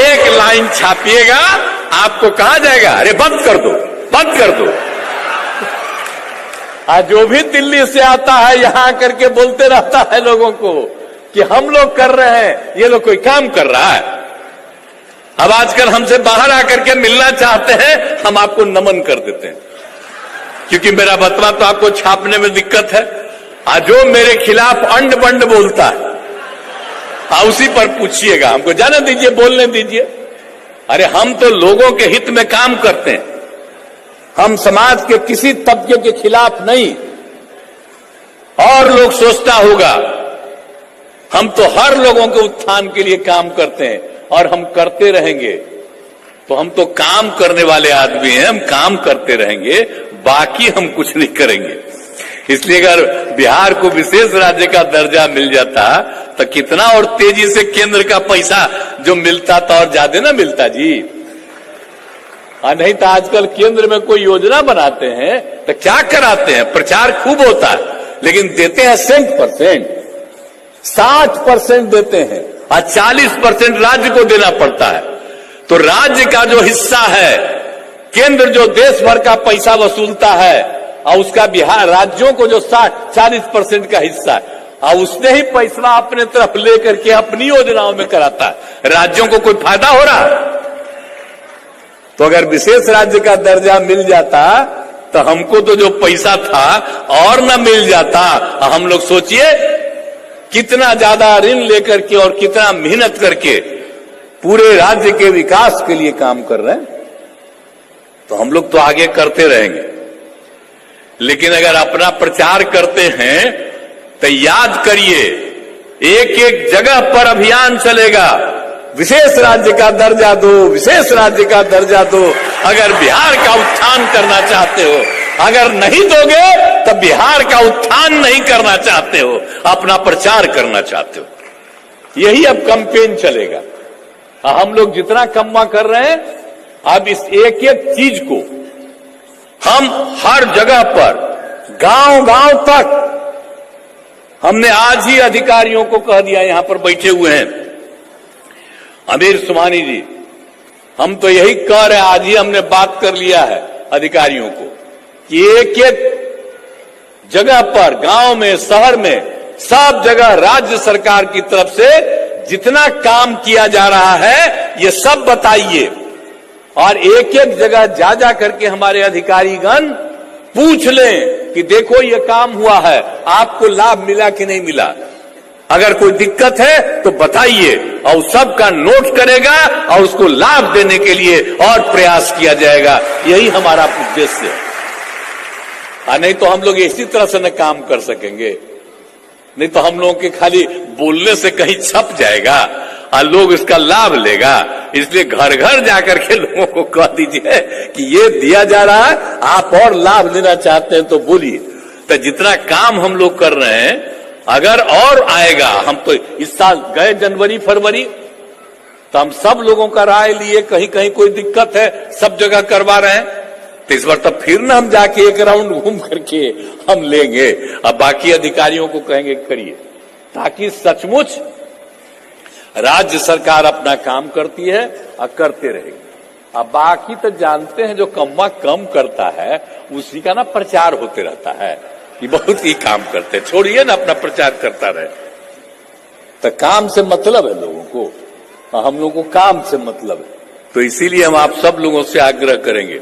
एक लाइन छापिएगा, आपको कहा जाएगा अरे बंद कर दो, बंद कर दो। जो भी दिल्ली से आता है यहां करके बोलते रहता है लोगों को कि हम लोग कर रहे हैं, ये लोग कोई काम कर रहा है। अब आजकल हमसे बाहर आकर के मिलना चाहते हैं, हम आपको नमन कर देते हैं क्योंकि मेरा बतवा तो आपको छापने में दिक्कत है। जो मेरे खिलाफ अंड बंड बोलता है उसी पर पूछिएगा, हमको जाने दीजिए, बोलने दीजिए। अरे हम तो लोगों के हित में काम करते हैं, हम समाज के किसी तबके के खिलाफ नहीं। और लोग सोचता होगा हम तो हर लोगों के उत्थान के लिए काम करते हैं और हम करते रहेंगे। तो हम तो काम करने वाले आदमी हैं, हम काम करते रहेंगे, बाकी हम कुछ नहीं करेंगे। इसलिए अगर बिहार को विशेष राज्य का दर्जा मिल जाता तो कितना और तेजी से केंद्र का पैसा जो मिलता था और ज्यादा ना मिलता जी। नहीं तो आजकल केंद्र में कोई योजना बनाते हैं तो क्या कराते हैं, प्रचार खूब होता है लेकिन देते हैं 60%, 60% देते हैं और 40% राज्य को देना पड़ता है। तो राज्य का जो हिस्सा है, केंद्र जो देश भर का पैसा वसूलता है और उसका बिहार राज्यों को जो 40% का हिस्सा है और उसने ही पैसा अपने तरफ लेकर के अपनी योजनाओं में कराता है। राज्यों को कोई फायदा हो रहा? तो अगर विशेष राज्य का दर्जा मिल जाता तो हमको तो जो पैसा था और न मिल जाता। हम लोग सोचिए कितना ज्यादा ऋण लेकर के और कितना मेहनत करके पूरे राज्य के विकास के लिए काम कर रहे हैं। तो हम लोग तो आगे करते रहेंगे, लेकिन अगर अपना प्रचार करते हैं तो याद करिए एक एक जगह पर अभियान चलेगा, विशेष राज्य का दर्जा दो, विशेष राज्य का दर्जा दो। अगर बिहार का उत्थान करना चाहते हो, अगर नहीं दोगे तो बिहार का उत्थान नहीं करना चाहते हो, अपना प्रचार करना चाहते हो। यही अब कैंपेन चलेगा। हम लोग जितना कम्मा कर रहे हैं, अब इस एक एक चीज को हम हर जगह पर गांव गांव तक हमने आज ही अधिकारियों को कह दिया, यहां पर बैठे हुए हैं अमीर सुमानी जी, हम तो यही कह रहे हैं, आज ही हमने बात कर लिया है अधिकारियों को कि एक एक जगह पर, गांव में, शहर में, सब जगह राज्य सरकार की तरफ से जितना काम किया जा रहा है ये सब बताइए, और एक एक जगह जा जा करके हमारे अधिकारीगण पूछ लें कि देखो ये काम हुआ है, आपको लाभ मिला कि नहीं मिला, अगर कोई दिक्कत है तो बताइए, और सबका नोट करेगा और उसको लाभ देने के लिए और प्रयास किया जाएगा। यही हमारा उद्देश्य है। नहीं तो हम लोग इसी तरह से न काम कर सकेंगे, नहीं तो हम लोगों के खाली बोलने से कहीं छप जाएगा और लोग इसका लाभ लेगा। इसलिए घर घर जाकर के लोगों को कह दीजिए कि ये दिया जा रहा है, आप और लाभ लेना चाहते हैं तो बोलिए। तो जितना काम हम लोग कर रहे हैं, अगर और आएगा, हम तो इस साल गए जनवरी फरवरी तो हम सब लोगों का राय लिए, कहीं कहीं कोई दिक्कत है सब जगह करवा रहे हैं, तो इस बार तब फिर ना हम जाके एक राउंड घूम करके हम लेंगे, अब बाकी अधिकारियों को कहेंगे करिए, ताकि सचमुच राज्य सरकार अपना काम करती है और करते रहेगी। अब बाकी तो जानते हैं जो कम्मा कम करता है उसी का ना प्रचार होते रहता है कि बहुत ही काम करते, छोड़िए ना अपना प्रचार करता रहे। तो काम से मतलब है लोगों को, और हम लोगों को काम से मतलब है। तो इसीलिए हम आप सब लोगों से आग्रह करेंगे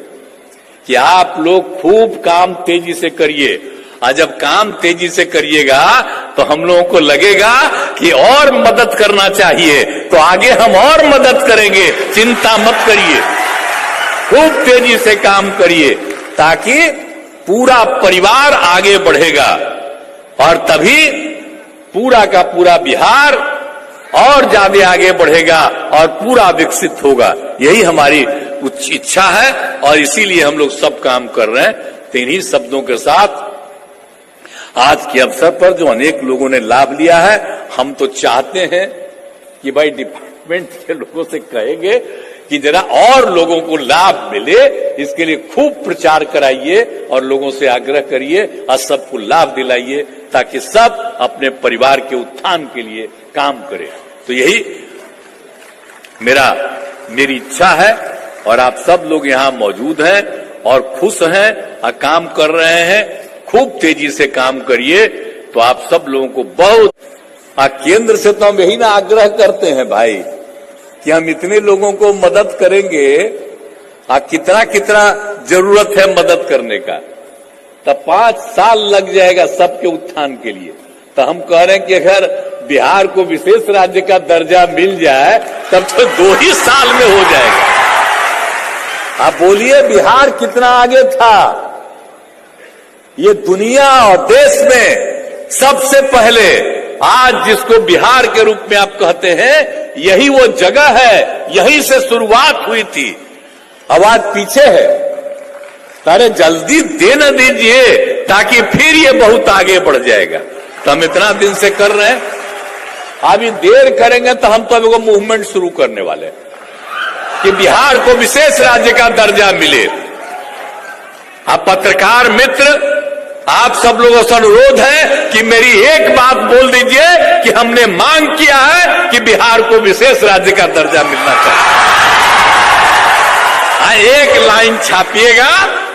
कि आप लोग खूब काम तेजी से करिए, और जब काम तेजी से करिएगा तो हम लोगों को लगेगा कि और मदद करना चाहिए, तो आगे हम और मदद करेंगे, चिंता मत करिए, खूब तेजी से काम करिए, ताकि पूरा परिवार आगे बढ़ेगा और तभी पूरा का पूरा बिहार और ज्यादा आगे बढ़ेगा और पूरा विकसित होगा। यही हमारी उच्च इच्छा है और इसीलिए हम लोग सब काम कर रहे हैं। तो इन्हीं शब्दों के साथ आज के अवसर पर जो अनेक लोगों ने लाभ लिया है, हम तो चाहते हैं कि भाई डिपार्टमेंट के लोगों से कहेंगे कि जरा और लोगों को लाभ मिले, इसके लिए खूब प्रचार कराइए और लोगों से आग्रह करिए और सबको लाभ दिलाइए, ताकि सब अपने परिवार के उत्थान के लिए काम करें। तो यही मेरी इच्छा है, और आप सब लोग यहाँ मौजूद हैं और खुश हैं और काम कर रहे हैं, खूब तेजी से काम करिए। तो आप सब लोगों को बहुत, केंद्र से तो हम यही ना आग्रह करते हैं भाई कि हम इतने लोगों को मदद करेंगे, कितना कितना जरूरत है मदद करने का, तब 5 साल लग जाएगा सबके उत्थान के लिए। तो हम कह रहे हैं कि अगर बिहार को विशेष राज्य का दर्जा मिल जाए तब तो 2 ही साल में हो जाएगा। आप बोलिए बिहार कितना आगे था, ये दुनिया और देश में सबसे पहले आज जिसको बिहार के रूप में आप कहते हैं, यही वो जगह है, यहीं से शुरुआत हुई थी। आवाज पीछे है, अरे जल्दी दे न दीजिए ताकि फिर ये बहुत आगे बढ़ जाएगा। तो हम इतना दिन से कर रहे हैं, अभी देर करेंगे तो हम तो अभी वो मूवमेंट शुरू करने वाले हैं कि बिहार को विशेष राज्य का दर्जा मिले। आप पत्रकार मित्र, आप सब लोगों से अनुरोध है कि मेरी एक बात बोल दीजिए कि हमने मांग किया है कि बिहार को विशेष राज्य का दर्जा मिलना चाहिए। एक लाइन छापिएगा,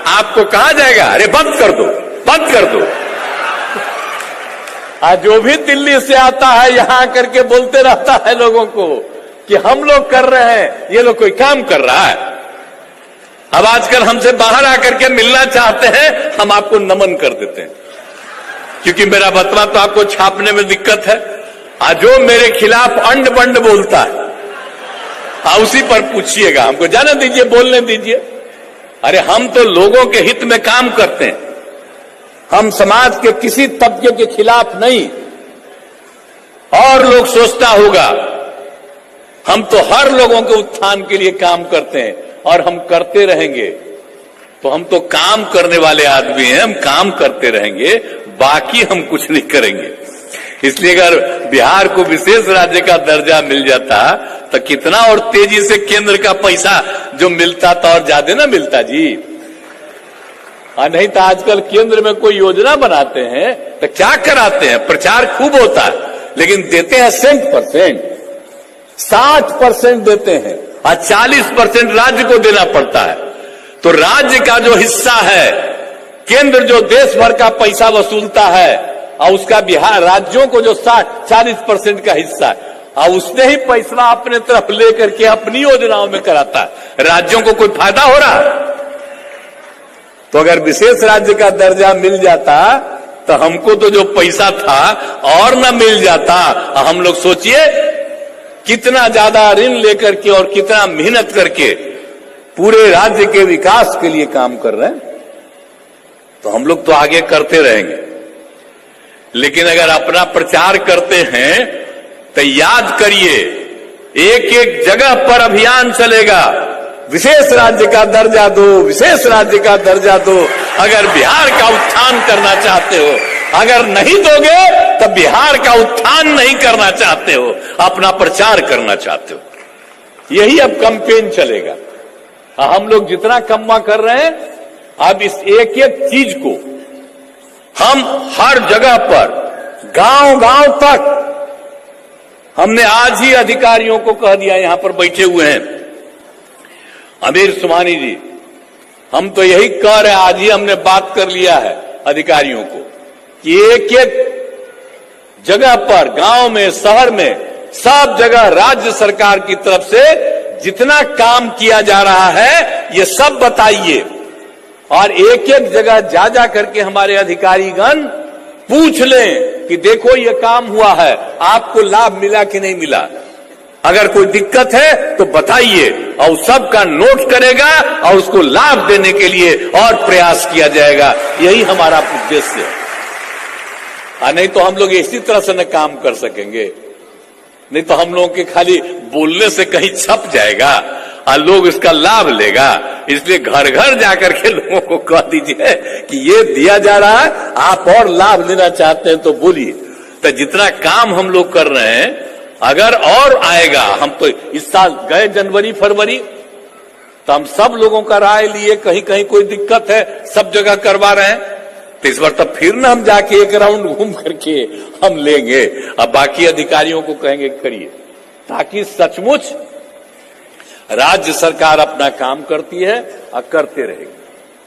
आपको कहा जाएगा अरे बंद कर दो, बंद कर दो। जो भी दिल्ली से आता है यहां करके बोलते रहता है लोगों को कि हम लोग कर रहे हैं, ये लोग कोई काम कर रहा है। अब आजकल हमसे बाहर आकर के मिलना चाहते हैं, हम आपको नमन कर देते हैं, क्योंकि मेरा बतवा तो आपको छापने में दिक्कत है। जो मेरे खिलाफ अंड बंड बोलता है, उसी पर पूछिएगा, हमको जाने दीजिए, बोलने दीजिए। अरे हम तो लोगों के हित में काम करते हैं, हम समाज के किसी तबके के खिलाफ नहीं। और लोग सोचता होगा, हम तो हर लोगों के उत्थान के लिए काम करते हैं और हम करते रहेंगे। तो हम तो काम करने वाले आदमी हैं, हम काम करते रहेंगे, बाकी हम कुछ नहीं करेंगे। इसलिए अगर बिहार को विशेष राज्य का दर्जा मिल जाता तो कितना और तेजी से केंद्र का पैसा जो मिलता था और ज्यादा ना मिलता जी। नहीं तो आजकल केंद्र में कोई योजना बनाते हैं तो क्या कराते हैं, प्रचार खूब होता है लेकिन देते हैं 60%, 60% देते हैं और 40% राज्य को देना पड़ता है। तो राज्य का जो हिस्सा है, केंद्र जो देश भर का पैसा वसूलता है और उसका बिहार राज्यों को जो 40% का हिस्सा है और उसने ही पैसा अपने तरफ लेकर के अपनी योजनाओं में कराता है। राज्यों को कोई फायदा हो रहा? तो अगर विशेष राज्य का दर्जा मिल जाता तो हमको तो जो पैसा था और न मिल जाता। हम लोग सोचिए कितना ज्यादा ऋण लेकर के और कितना मेहनत करके पूरे राज्य के विकास के लिए काम कर रहे हैं। तो हम लोग तो आगे करते रहेंगे, लेकिन अगर अपना प्रचार करते हैं तो याद करिए एक एक जगह पर अभियान चलेगा, विशेष राज्य का दर्जा दो, विशेष राज्य का दर्जा दो। अगर बिहार का उत्थान करना चाहते हो, अगर नहीं दोगे तो बिहार का उत्थान नहीं करना चाहते हो, अपना प्रचार करना चाहते हो। यही अब कैंपेन चलेगा। हम लोग जितना कम्मा कर रहे हैं, अब इस एक एक चीज को हम हर जगह पर गांव गांव तक हमने आज ही अधिकारियों को कह दिया, यहां पर बैठे हुए हैं अमीर सुमानी जी, हम तो यही कह रहे हैं, आज ही हमने बात कर लिया है अधिकारियों को कि एक एक जगह पर, गांव में, शहर में, सब जगह राज्य सरकार की तरफ से जितना काम किया जा रहा है ये सब बताइए और एक एक जगह जा जा करके हमारे अधिकारीगण पूछ लें कि देखो ये काम हुआ है, आपको लाभ मिला कि नहीं मिला। अगर कोई दिक्कत है तो बताइए और सबका नोट करेगा और उसको लाभ देने के लिए और प्रयास किया जाएगा। यही हमारा उद्देश्य है। नहीं तो हम लोग इसी तरह से न काम कर सकेंगे, नहीं तो हम लोगों के खाली बोलने से कहीं छप जाएगा और लोग इसका लाभ लेगा। इसलिए घर घर जाकर के लोगों को कह दीजिए कि ये दिया जा रहा है, आप और लाभ लेना चाहते हैं तो बोलिए। तो जितना काम हम लोग कर रहे हैं अगर और आएगा, हम तो इस साल गए जनवरी फरवरी तो हम सब लोगों का राय लिए, कहीं कहीं कोई दिक्कत है सब जगह करवा रहे हैं। तो इस बार तब फिर ना हम जाके एक राउंड घूम करके हम लेंगे, अब बाकी अधिकारियों को कहेंगे करिए, ताकि सचमुच राज्य सरकार अपना काम करती है और करते रहेगी।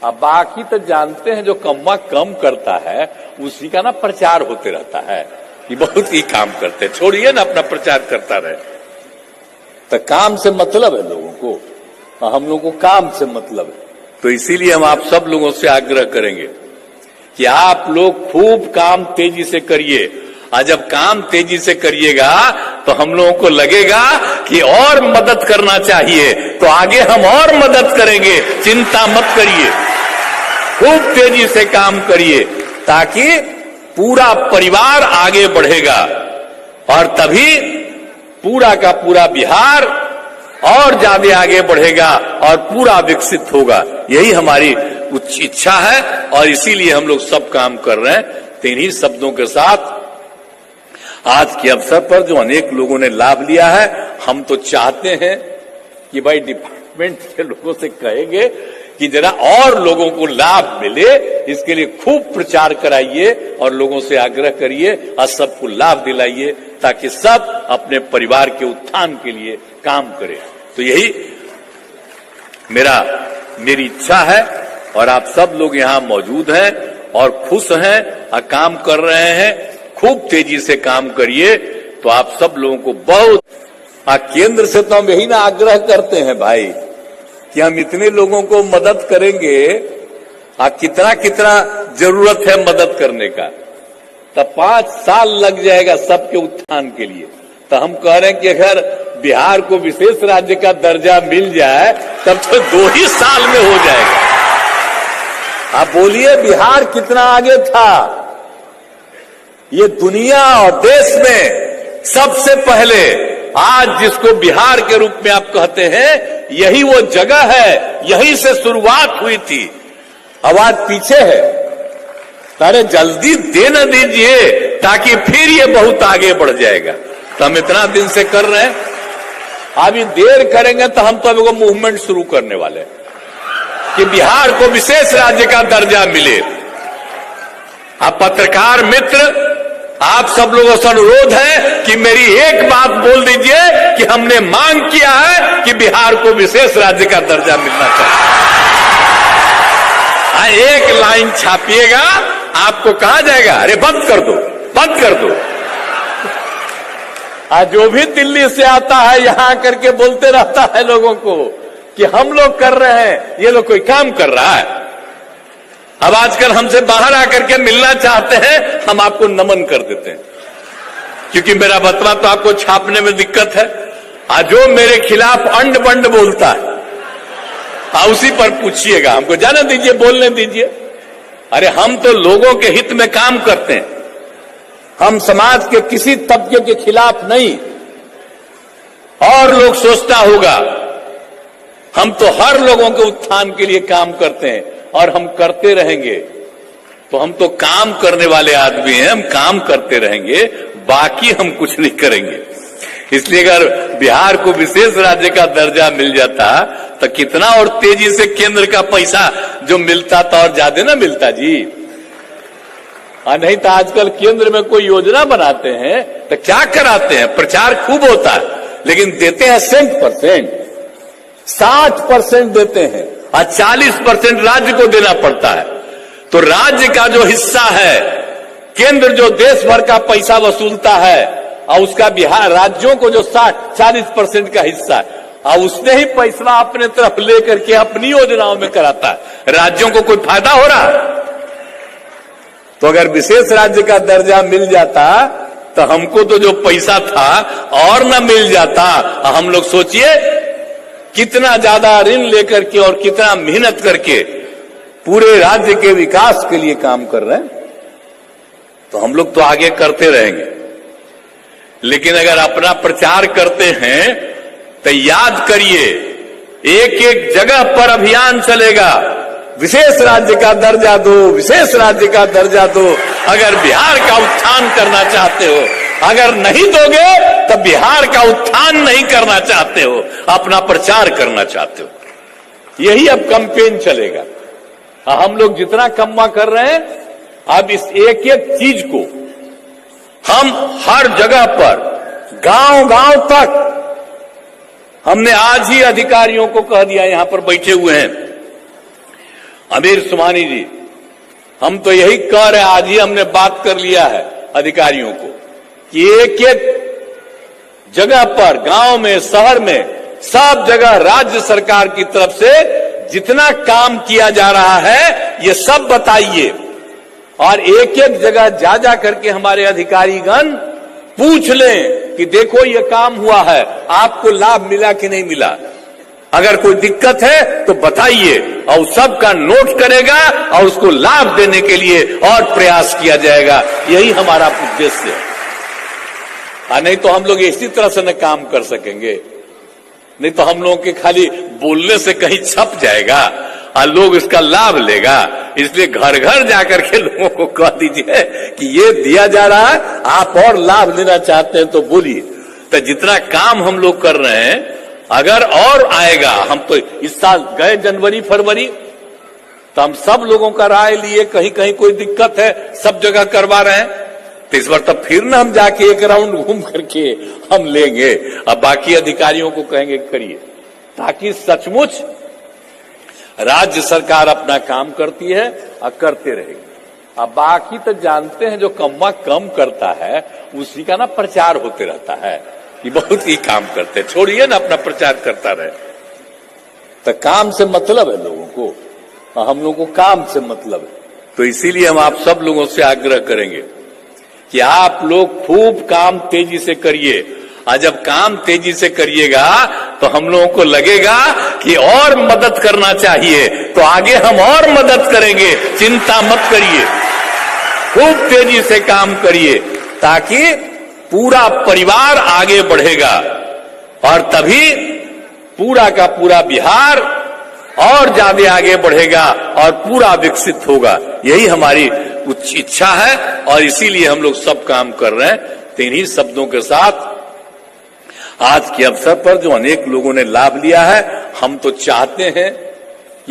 अब बाकी तो जानते हैं जो कम्मा कम करता है उसी का ना प्रचार होते रहता है कि बहुत ही काम करते, छोड़िए ना अपना प्रचार करता रहे। तो काम से मतलब है लोगों को, हम लोगों को काम से मतलब है। तो इसीलिए हम आप सब लोगों से आग्रह करेंगे कि आप लोग खूब काम तेजी से करिए, और जब काम तेजी से करिएगा तो हम लोगों को लगेगा कि और मदद करना चाहिए, तो आगे हम और मदद करेंगे। चिंता मत करिए, खूब तेजी से काम करिए ताकि पूरा परिवार आगे बढ़ेगा और तभी पूरा का पूरा बिहार और ज्यादा आगे बढ़ेगा और पूरा विकसित होगा। यही हमारी इच्छा है और इसीलिए हम लोग सब काम कर रहे हैं। तो इन्हीं शब्दों के साथ आज के अवसर पर जो अनेक लोगों ने लाभ लिया है, हम तो चाहते हैं कि भाई डिपार्टमेंट के लोगों से कहेंगे कि जरा और लोगों को लाभ मिले, इसके लिए खूब प्रचार कराइए और लोगों से आग्रह करिए और सबको लाभ दिलाइए ताकि सब अपने परिवार के उत्थान के लिए काम करें। तो यही मेरी इच्छा है और आप सब लोग यहाँ मौजूद हैं और खुश हैं और काम कर रहे हैं। खूब तेजी से काम करिए तो आप सब लोगों को बहुत, केंद्र से तो हम यही ना आग्रह करते हैं भाई कि हम इतने लोगों को मदद करेंगे, कितना कितना जरूरत है मदद करने का, तब 5 साल लग जाएगा सबके उत्थान के लिए। तो हम कह रहे हैं कि अगर बिहार को विशेष राज्य का दर्जा मिल जाए तब तो 2 ही साल में हो जाएगा। आप बोलिए बिहार कितना आगे था। ये दुनिया और देश में सबसे पहले आज जिसको बिहार के रूप में आप कहते हैं, यही वो जगह है, यहीं से शुरुआत हुई थी। अब आज पीछे है, अरे जल्दी दे न दीजिए ताकि फिर ये बहुत आगे बढ़ जाएगा। तो हम इतना दिन से कर रहे हैं, अभी देर करेंगे तो हम तो अभी वो मूवमेंट शुरू करने वाले हैं। कि बिहार को विशेष राज्य का दर्जा मिले। अब पत्रकार मित्र, आप सब लोगों से अनुरोध है कि मेरी एक बात बोल दीजिए कि हमने मांग किया है कि बिहार को विशेष राज्य का दर्जा मिलना चाहिए। एक लाइन छापिएगा, आपको कहा जाएगा अरे बंद कर दो, बंद कर दो। जो भी दिल्ली से आता है यहां करके बोलते रहता है लोगों को कि हम लोग कर रहे हैं, ये लोग कोई काम कर रहा है। अब आजकल हमसे बाहर आकर के मिलना चाहते हैं, हम आपको नमन कर देते हैं, क्योंकि मेरा बतवा तो आपको छापने में दिक्कत है। जो मेरे खिलाफ अंड बंड बोलता है, उसी पर पूछिएगा, हमको जाने दीजिए, बोलने दीजिए। अरे हम तो लोगों के हित में काम करते हैं, हम समाज के किसी तबके के खिलाफ नहीं। और लोग सोचता होगा हम तो हर लोगों के उत्थान के लिए काम करते हैं और हम करते रहेंगे। तो हम तो काम करने वाले आदमी हैं, हम काम करते रहेंगे, बाकी हम कुछ नहीं करेंगे। इसलिए अगर बिहार को विशेष राज्य का दर्जा मिल जाता तो कितना और तेजी से केंद्र का पैसा जो मिलता था और ज्यादा ना मिलता जी। नहीं तो आजकल केंद्र में कोई योजना बनाते हैं तो क्या कराते हैं, प्रचार खूब होता है, लेकिन देते हैं 100%, 60% देते हैं और 40% राज्य को देना पड़ता है। तो राज्य का जो हिस्सा है, केंद्र जो देश भर का पैसा वसूलता है और उसका बिहार राज्यों को जो 40% का हिस्सा है, और उसने ही पैसा अपने तरफ लेकर के अपनी योजनाओं में कराता है। राज्यों को कोई फायदा हो रहा? तो अगर विशेष राज्य का दर्जा मिल जाता तो हमको तो जो पैसा था और न मिल जाता। हम लोग सोचिए कितना ज्यादा ऋण लेकर के और कितना मेहनत करके पूरे राज्य के विकास के लिए काम कर रहे हैं। तो हम लोग तो आगे करते रहेंगे, लेकिन अगर अपना प्रचार करते हैं तो याद करिए, एक एक जगह पर अभियान चलेगा, विशेष राज्य का दर्जा दो, विशेष राज्य का दर्जा दो। अगर बिहार का उत्थान करना चाहते हो, अगर नहीं दोगे तो बिहार का उत्थान नहीं करना चाहते हो, अपना प्रचार करना चाहते हो। यही अब कैंपेन चलेगा। हम लोग जितना कम्मा कर रहे हैं, अब इस एक एक चीज को हम हर जगह पर गांव गांव तक, हमने आज ही अधिकारियों को कह दिया, यहां पर बैठे हुए हैं अमीर सुमानी जी, हम तो यही कह रहे हैं, आज ही हमने बात कर लिया है अधिकारियों को कि एक एक जगह पर, गांव में, शहर में, सब जगह राज्य सरकार की तरफ से जितना काम किया जा रहा है ये सब बताइए। और एक एक जगह जा जा करके हमारे अधिकारीगण पूछ लें कि देखो ये काम हुआ है, आपको लाभ मिला कि नहीं मिला। अगर कोई दिक्कत है तो बताइए, और सबका नोट करेगा और उसको लाभ देने के लिए और प्रयास किया जाएगा। यही हमारा उद्देश्य है। नहीं तो हम लोग इसी तरह से न काम कर सकेंगे, नहीं तो हम लोगों के खाली बोलने से कहीं छप जाएगा और लोग इसका लाभ लेगा। इसलिए घर घर जाकर के लोगों को कह दीजिए कि ये दिया जा रहा है, आप और लाभ लेना चाहते हैं तो बोलिए। तो जितना काम हम लोग कर रहे हैं, अगर और आएगा, हम तो इस साल गए जनवरी फरवरी तो हम सब लोगों का राय लिए, कहीं कहीं कोई दिक्कत है, सब जगह करवा रहे हैं। तो इस बार तब फिर ना हम जाके एक राउंड घूम करके हम लेंगे, अब बाकी अधिकारियों को कहेंगे करिए, ताकि सचमुच राज्य सरकार अपना काम करती है और करते रहेगी। अब बाकी तो जानते हैं, जो कम्मा कम करता है उसी का ना प्रचार होते रहता है, ये बहुत ही काम करते हैं, छोड़िए ना अपना प्रचार करता रहे। तो काम से मतलब है लोगों को, और हम लोगों को काम से मतलब है। तो इसीलिए हम आप सब लोगों से आग्रह करेंगे कि आप लोग खूब काम तेजी से करिए, और जब काम तेजी से करिएगा तो हम लोगों को लगेगा कि और मदद करना चाहिए, तो आगे हम और मदद करेंगे। चिंता मत करिए, खूब तेजी से काम करिए, ताकि पूरा परिवार आगे बढ़ेगा और तभी पूरा का पूरा बिहार और ज्यादा आगे बढ़ेगा और पूरा विकसित होगा। यही हमारी इच्छा है और इसीलिए हम लोग सब काम कर रहे हैं। तो इन्हीं शब्दों के साथ आज के अवसर पर जो अनेक लोगों ने लाभ लिया है, हम तो चाहते हैं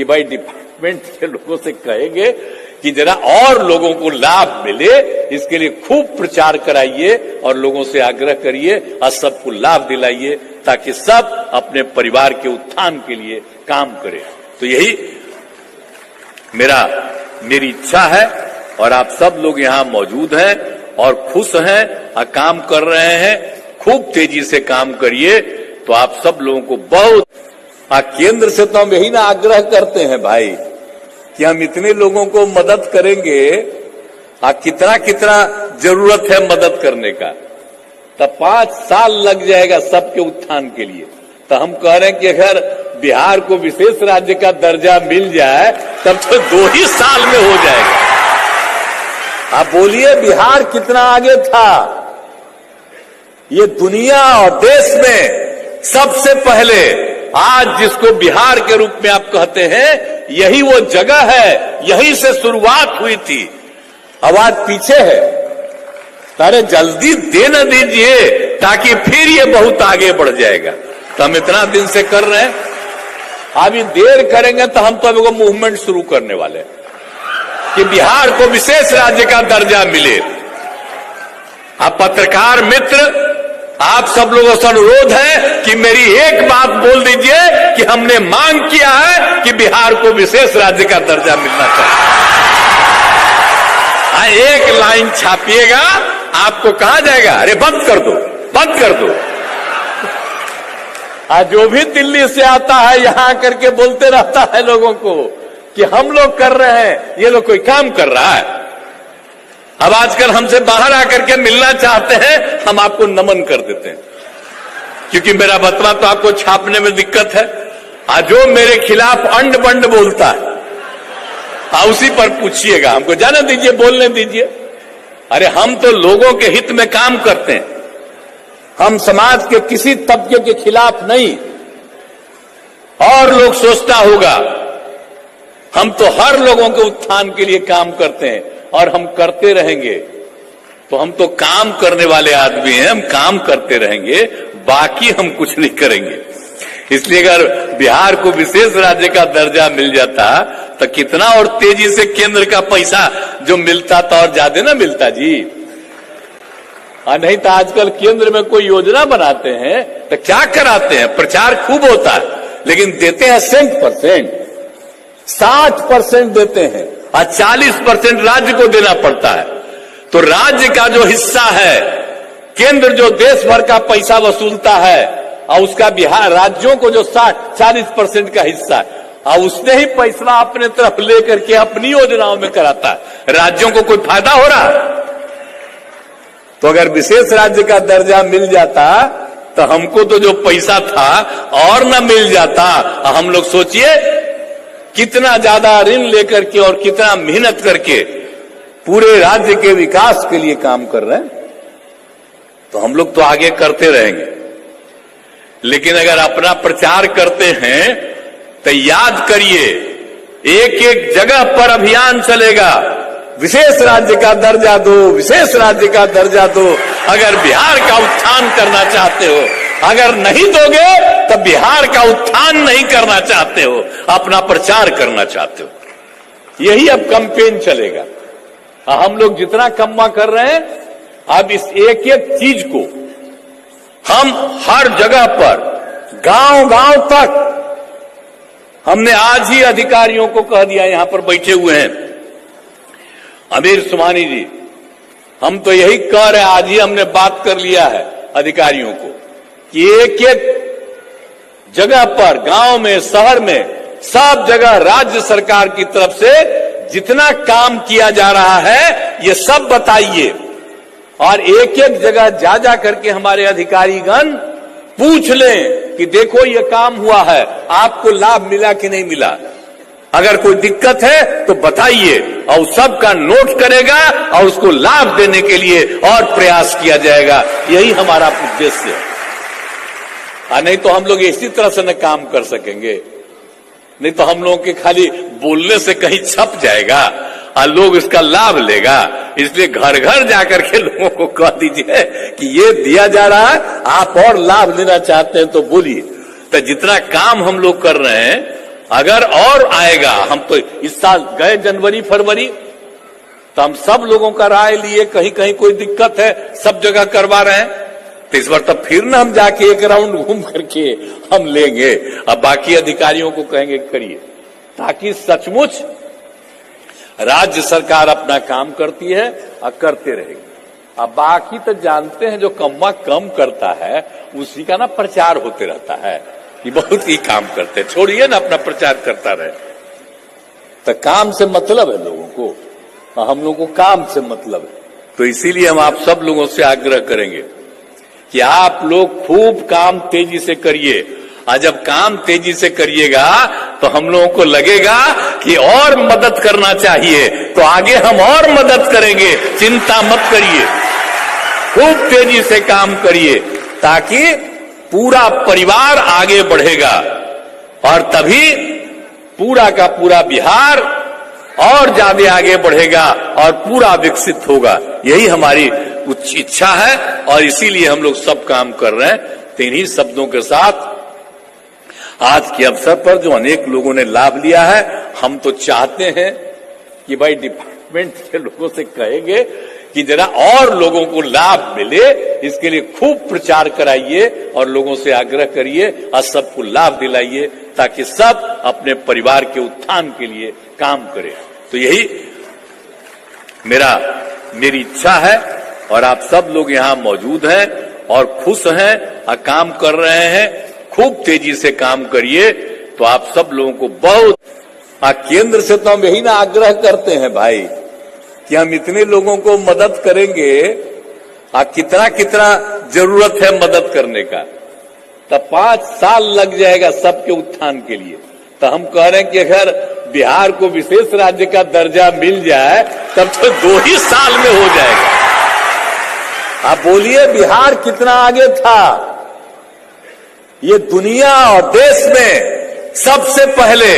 कि भाई डिपार्टमेंट के लोगों से कहेंगे कि जरा और लोगों को लाभ मिले, इसके लिए खूब प्रचार कराइए और लोगों से आग्रह करिए और सबको लाभ दिलाइए ताकि सब अपने परिवार के उत्थान के लिए काम करें। तो यही मेरी इच्छा है और आप सब लोग यहाँ मौजूद हैं और खुश हैं और काम कर रहे हैं। खूब तेजी से काम करिए तो आप सब लोगों को बहुत केंद्र से तो हम यही ना आग्रह करते हैं भाई कि हम इतने लोगों को मदद करेंगे, कितना कितना जरूरत है मदद करने का, तब 5 साल लग जाएगा सबके उत्थान के लिए। तो हम कह रहे हैं कि अगर बिहार को विशेष राज्य का दर्जा मिल जाए तब तो 2 ही साल में हो जाएगा। आप बोलिए बिहार कितना आगे था। ये दुनिया और देश में सबसे पहले आज जिसको बिहार के रूप में आप कहते हैं, यही वो जगह है, यहीं से शुरुआत हुई थी। अब आज पीछे है, अरे जल्दी दे न दीजिए ताकि फिर ये बहुत आगे बढ़ जाएगा। तो हम इतना दिन से कर रहे हैं, अभी देर करेंगे तो हम तो अभी वो मूवमेंट शुरू करने वाले हैं कि बिहार को विशेष राज्य का दर्जा मिले। आप पत्रकार मित्र, आप सब लोगों से अनुरोध है कि मेरी एक बात बोल दीजिए कि हमने मांग किया है कि बिहार को विशेष राज्य का दर्जा मिलना चाहिए। एक लाइन छापिएगा, आपको कहा जाएगा अरे बंद कर दो, बंद कर दो। जो भी दिल्ली से आता है यहां करके बोलते रहता है लोगों को कि हम लोग कर रहे हैं, ये लोग कोई काम कर रहा है। अब आजकल हमसे बाहर आकर के मिलना चाहते हैं, हम आपको नमन कर देते हैं क्योंकि मेरा बतवा तो आपको छापने में दिक्कत है। जो मेरे खिलाफ अंड बंड बोलता है उसी पर पूछिएगा, हमको जाने दीजिए, बोलने दीजिए। अरे हम तो लोगों के हित में काम करते हैं, हम समाज के किसी तबके के खिलाफ नहीं। और लोग सोचता होगा हम तो हर लोगों के उत्थान के लिए काम करते हैं और हम करते रहेंगे। तो हम तो काम करने वाले आदमी हैं, हम काम करते रहेंगे, बाकी हम कुछ नहीं करेंगे। इसलिए अगर बिहार को विशेष राज्य का दर्जा मिल जाता तो कितना और तेजी से केंद्र का पैसा जो मिलता था और ज्यादा ना मिलता जी। नहीं तो आजकल केंद्र में कोई योजना बनाते हैं तो क्या कराते हैं, प्रचार खूब होता है लेकिन देते हैं 100%, 60% देते हैं और 40% राज्य को देना पड़ता है। तो राज्य का जो हिस्सा है, केंद्र जो देश भर का पैसा वसूलता है और उसका बिहार राज्यों को जो 40% का हिस्सा है और उसने ही पैसा अपने तरफ लेकर के अपनी योजनाओं में कराता है। राज्यों को कोई फायदा हो रहा? तो अगर विशेष राज्य का दर्जा मिल जाता तो हमको तो जो पैसा था और न मिल जाता। हम लोग सोचिए कितना ज्यादा ऋण लेकर के और कितना मेहनत करके पूरे राज्य के विकास के लिए काम कर रहे हैं। तो हम लोग तो आगे करते रहेंगे, लेकिन अगर अपना प्रचार करते हैं तो याद करिए एक एक जगह पर अभियान चलेगा, विशेष राज्य का दर्जा दो, विशेष राज्य का दर्जा दो। अगर बिहार का उत्थान करना चाहते हो, अगर नहीं दोगे तो बिहार का उत्थान नहीं करना चाहते हो, अपना प्रचार करना चाहते हो। यही अब कैंपेन चलेगा। हम लोग जितना कम्मा कर रहे हैं, अब इस एक एक चीज को हम हर जगह पर गांव गांव तक, हमने आज ही अधिकारियों को कह दिया, यहां पर बैठे हुए हैं अमीर सुमानी जी, हम तो यही कह रहे हैं, आज ही हमने बात कर लिया है अधिकारियों को कि एक एक जगह पर, गांव में, शहर में, सब जगह राज्य सरकार की तरफ से जितना काम किया जा रहा है ये सब बताइए और एक एक जगह जा जा करके हमारे अधिकारीगण पूछ लें कि देखो ये काम हुआ है, आपको लाभ मिला कि नहीं मिला। अगर कोई दिक्कत है तो बताइए और सबका नोट करेगा और उसको लाभ देने के लिए और प्रयास किया जाएगा। यही हमारा उद्देश्य है। नहीं तो हम लोग इसी तरह से न काम कर सकेंगे, नहीं तो हम लोगों के खाली बोलने से कहीं छप जाएगा और लोग इसका लाभ लेगा। इसलिए घर घर जाकर के लोगों को कह दीजिए कि ये दिया जा रहा है, आप और लाभ लेना चाहते हैं तो बोलिए। तो जितना काम हम लोग कर रहे हैं अगर और आएगा, हम तो इस साल गए जनवरी फरवरी तो हम सब लोगों का राय लिए, कहीं कहीं कोई दिक्कत है, सब जगह करवा रहे हैं, तो इस बार तब फिर ना हम जाके एक राउंड घूम करके हम लेंगे। अब बाकी अधिकारियों को कहेंगे करिए, ताकि सचमुच राज्य सरकार अपना काम करती है और करते रहेगी। अब बाकी तो जानते हैं, जो कम्मा कम करता है उसी का ना प्रचार होते रहता है कि बहुत ही काम करते, छोड़िए ना अपना प्रचार करता रहे। तो काम से मतलब है लोगों को, और हम लोगों को काम से मतलब है। तो इसीलिए हम आप सब लोगों से आग्रह करेंगे कि आप लोग खूब काम तेजी से करिए, और जब काम तेजी से करिएगा तो हम लोगों को लगेगा कि और मदद करना चाहिए, तो आगे हम और मदद करेंगे। चिंता मत करिए, खूब तेजी से काम करिए, ताकि पूरा परिवार आगे बढ़ेगा और तभी पूरा का पूरा बिहार और ज्यादा आगे बढ़ेगा और पूरा विकसित होगा। यही हमारी उच्च इच्छा है और इसीलिए हम लोग सब काम कर रहे हैं। तो इन्हीं शब्दों के साथ आज के अवसर पर जो अनेक लोगों ने लाभ लिया है, हम तो चाहते हैं कि भाई डिपार्टमेंट के लोगों से कहेंगे कि जरा और लोगों को लाभ मिले, इसके लिए खूब प्रचार कराइए और लोगों से आग्रह करिए और सबको लाभ दिलाइए, ताकि सब अपने परिवार के उत्थान के लिए काम करें। तो यही मेरी इच्छा है और आप सब लोग यहाँ मौजूद हैं और खुश हैं और काम कर रहे हैं। खूब तेजी से काम करिए, तो आप सब लोगों को बहुत केंद्र से तो हम यही ना आग्रह करते हैं भाई कि हम इतने लोगों को मदद करेंगे, कितना कितना जरूरत है मदद करने का, तब 5 साल लग जाएगा सबके उत्थान के लिए। तो हम कह रहे हैं कि अगर बिहार को विशेष राज्य का दर्जा मिल जाए तब तो 2 ही साल में हो जाएगा। आप बोलिए बिहार कितना आगे था। ये दुनिया और देश में सबसे पहले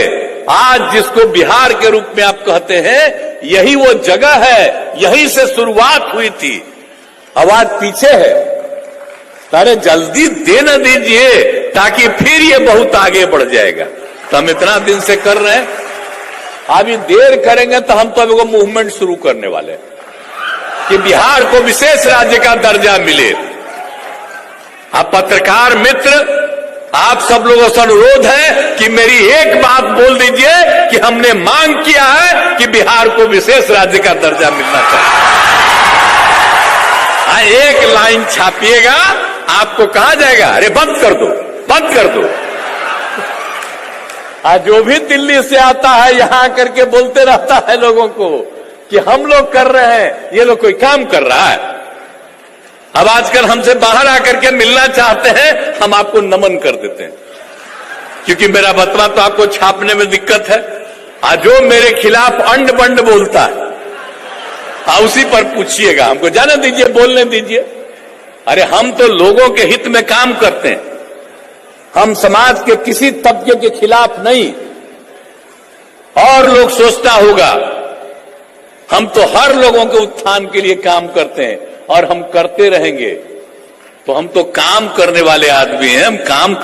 आज जिसको बिहार के रूप में आप कहते हैं, यही वो जगह है, यहीं से शुरुआत हुई थी। अब आज पीछे है, अरे जल्दी दे न दीजिए ताकि फिर ये बहुत आगे बढ़ जाएगा। तो हम इतना दिन से कर रहे हैं, अभी देर करेंगे तो हम तो अभी मूवमेंट शुरू करने वाले हैं कि बिहार को विशेष राज्य का दर्जा मिले। आप पत्रकार मित्र, आप सब लोगों से अनुरोध है कि मेरी एक बात बोल दीजिए कि हमने मांग किया है कि बिहार को विशेष राज्य का दर्जा मिलना चाहिए। एक लाइन छापिएगा, आपको कहा जाएगा अरे बंद कर दो, बंद कर दो। जो भी दिल्ली से आता है यहां करके बोलते रहता है लोगों को कि हम लोग कर रहे हैं, ये लोग कोई काम कर रहा है। अब आजकल हमसे बाहर आकर के मिलना चाहते हैं, हम आपको नमन कर देते हैं, क्योंकि मेरा बतवा तो आपको छापने में दिक्कत है। जो मेरे खिलाफ अंड बंड बोलता है उसी पर पूछिएगा, हमको जाने दीजिए, बोलने दीजिए। अरे हम तो लोगों के हित में काम करते हैं, हम समाज के किसी तबके के खिलाफ नहीं। और लोग सोचता होगा, हम तो हर लोगों के उत्थान के लिए काम करते हैं और हम करते रहेंगे। तो हम तो काम करने वाले आदमी हैं, हम काम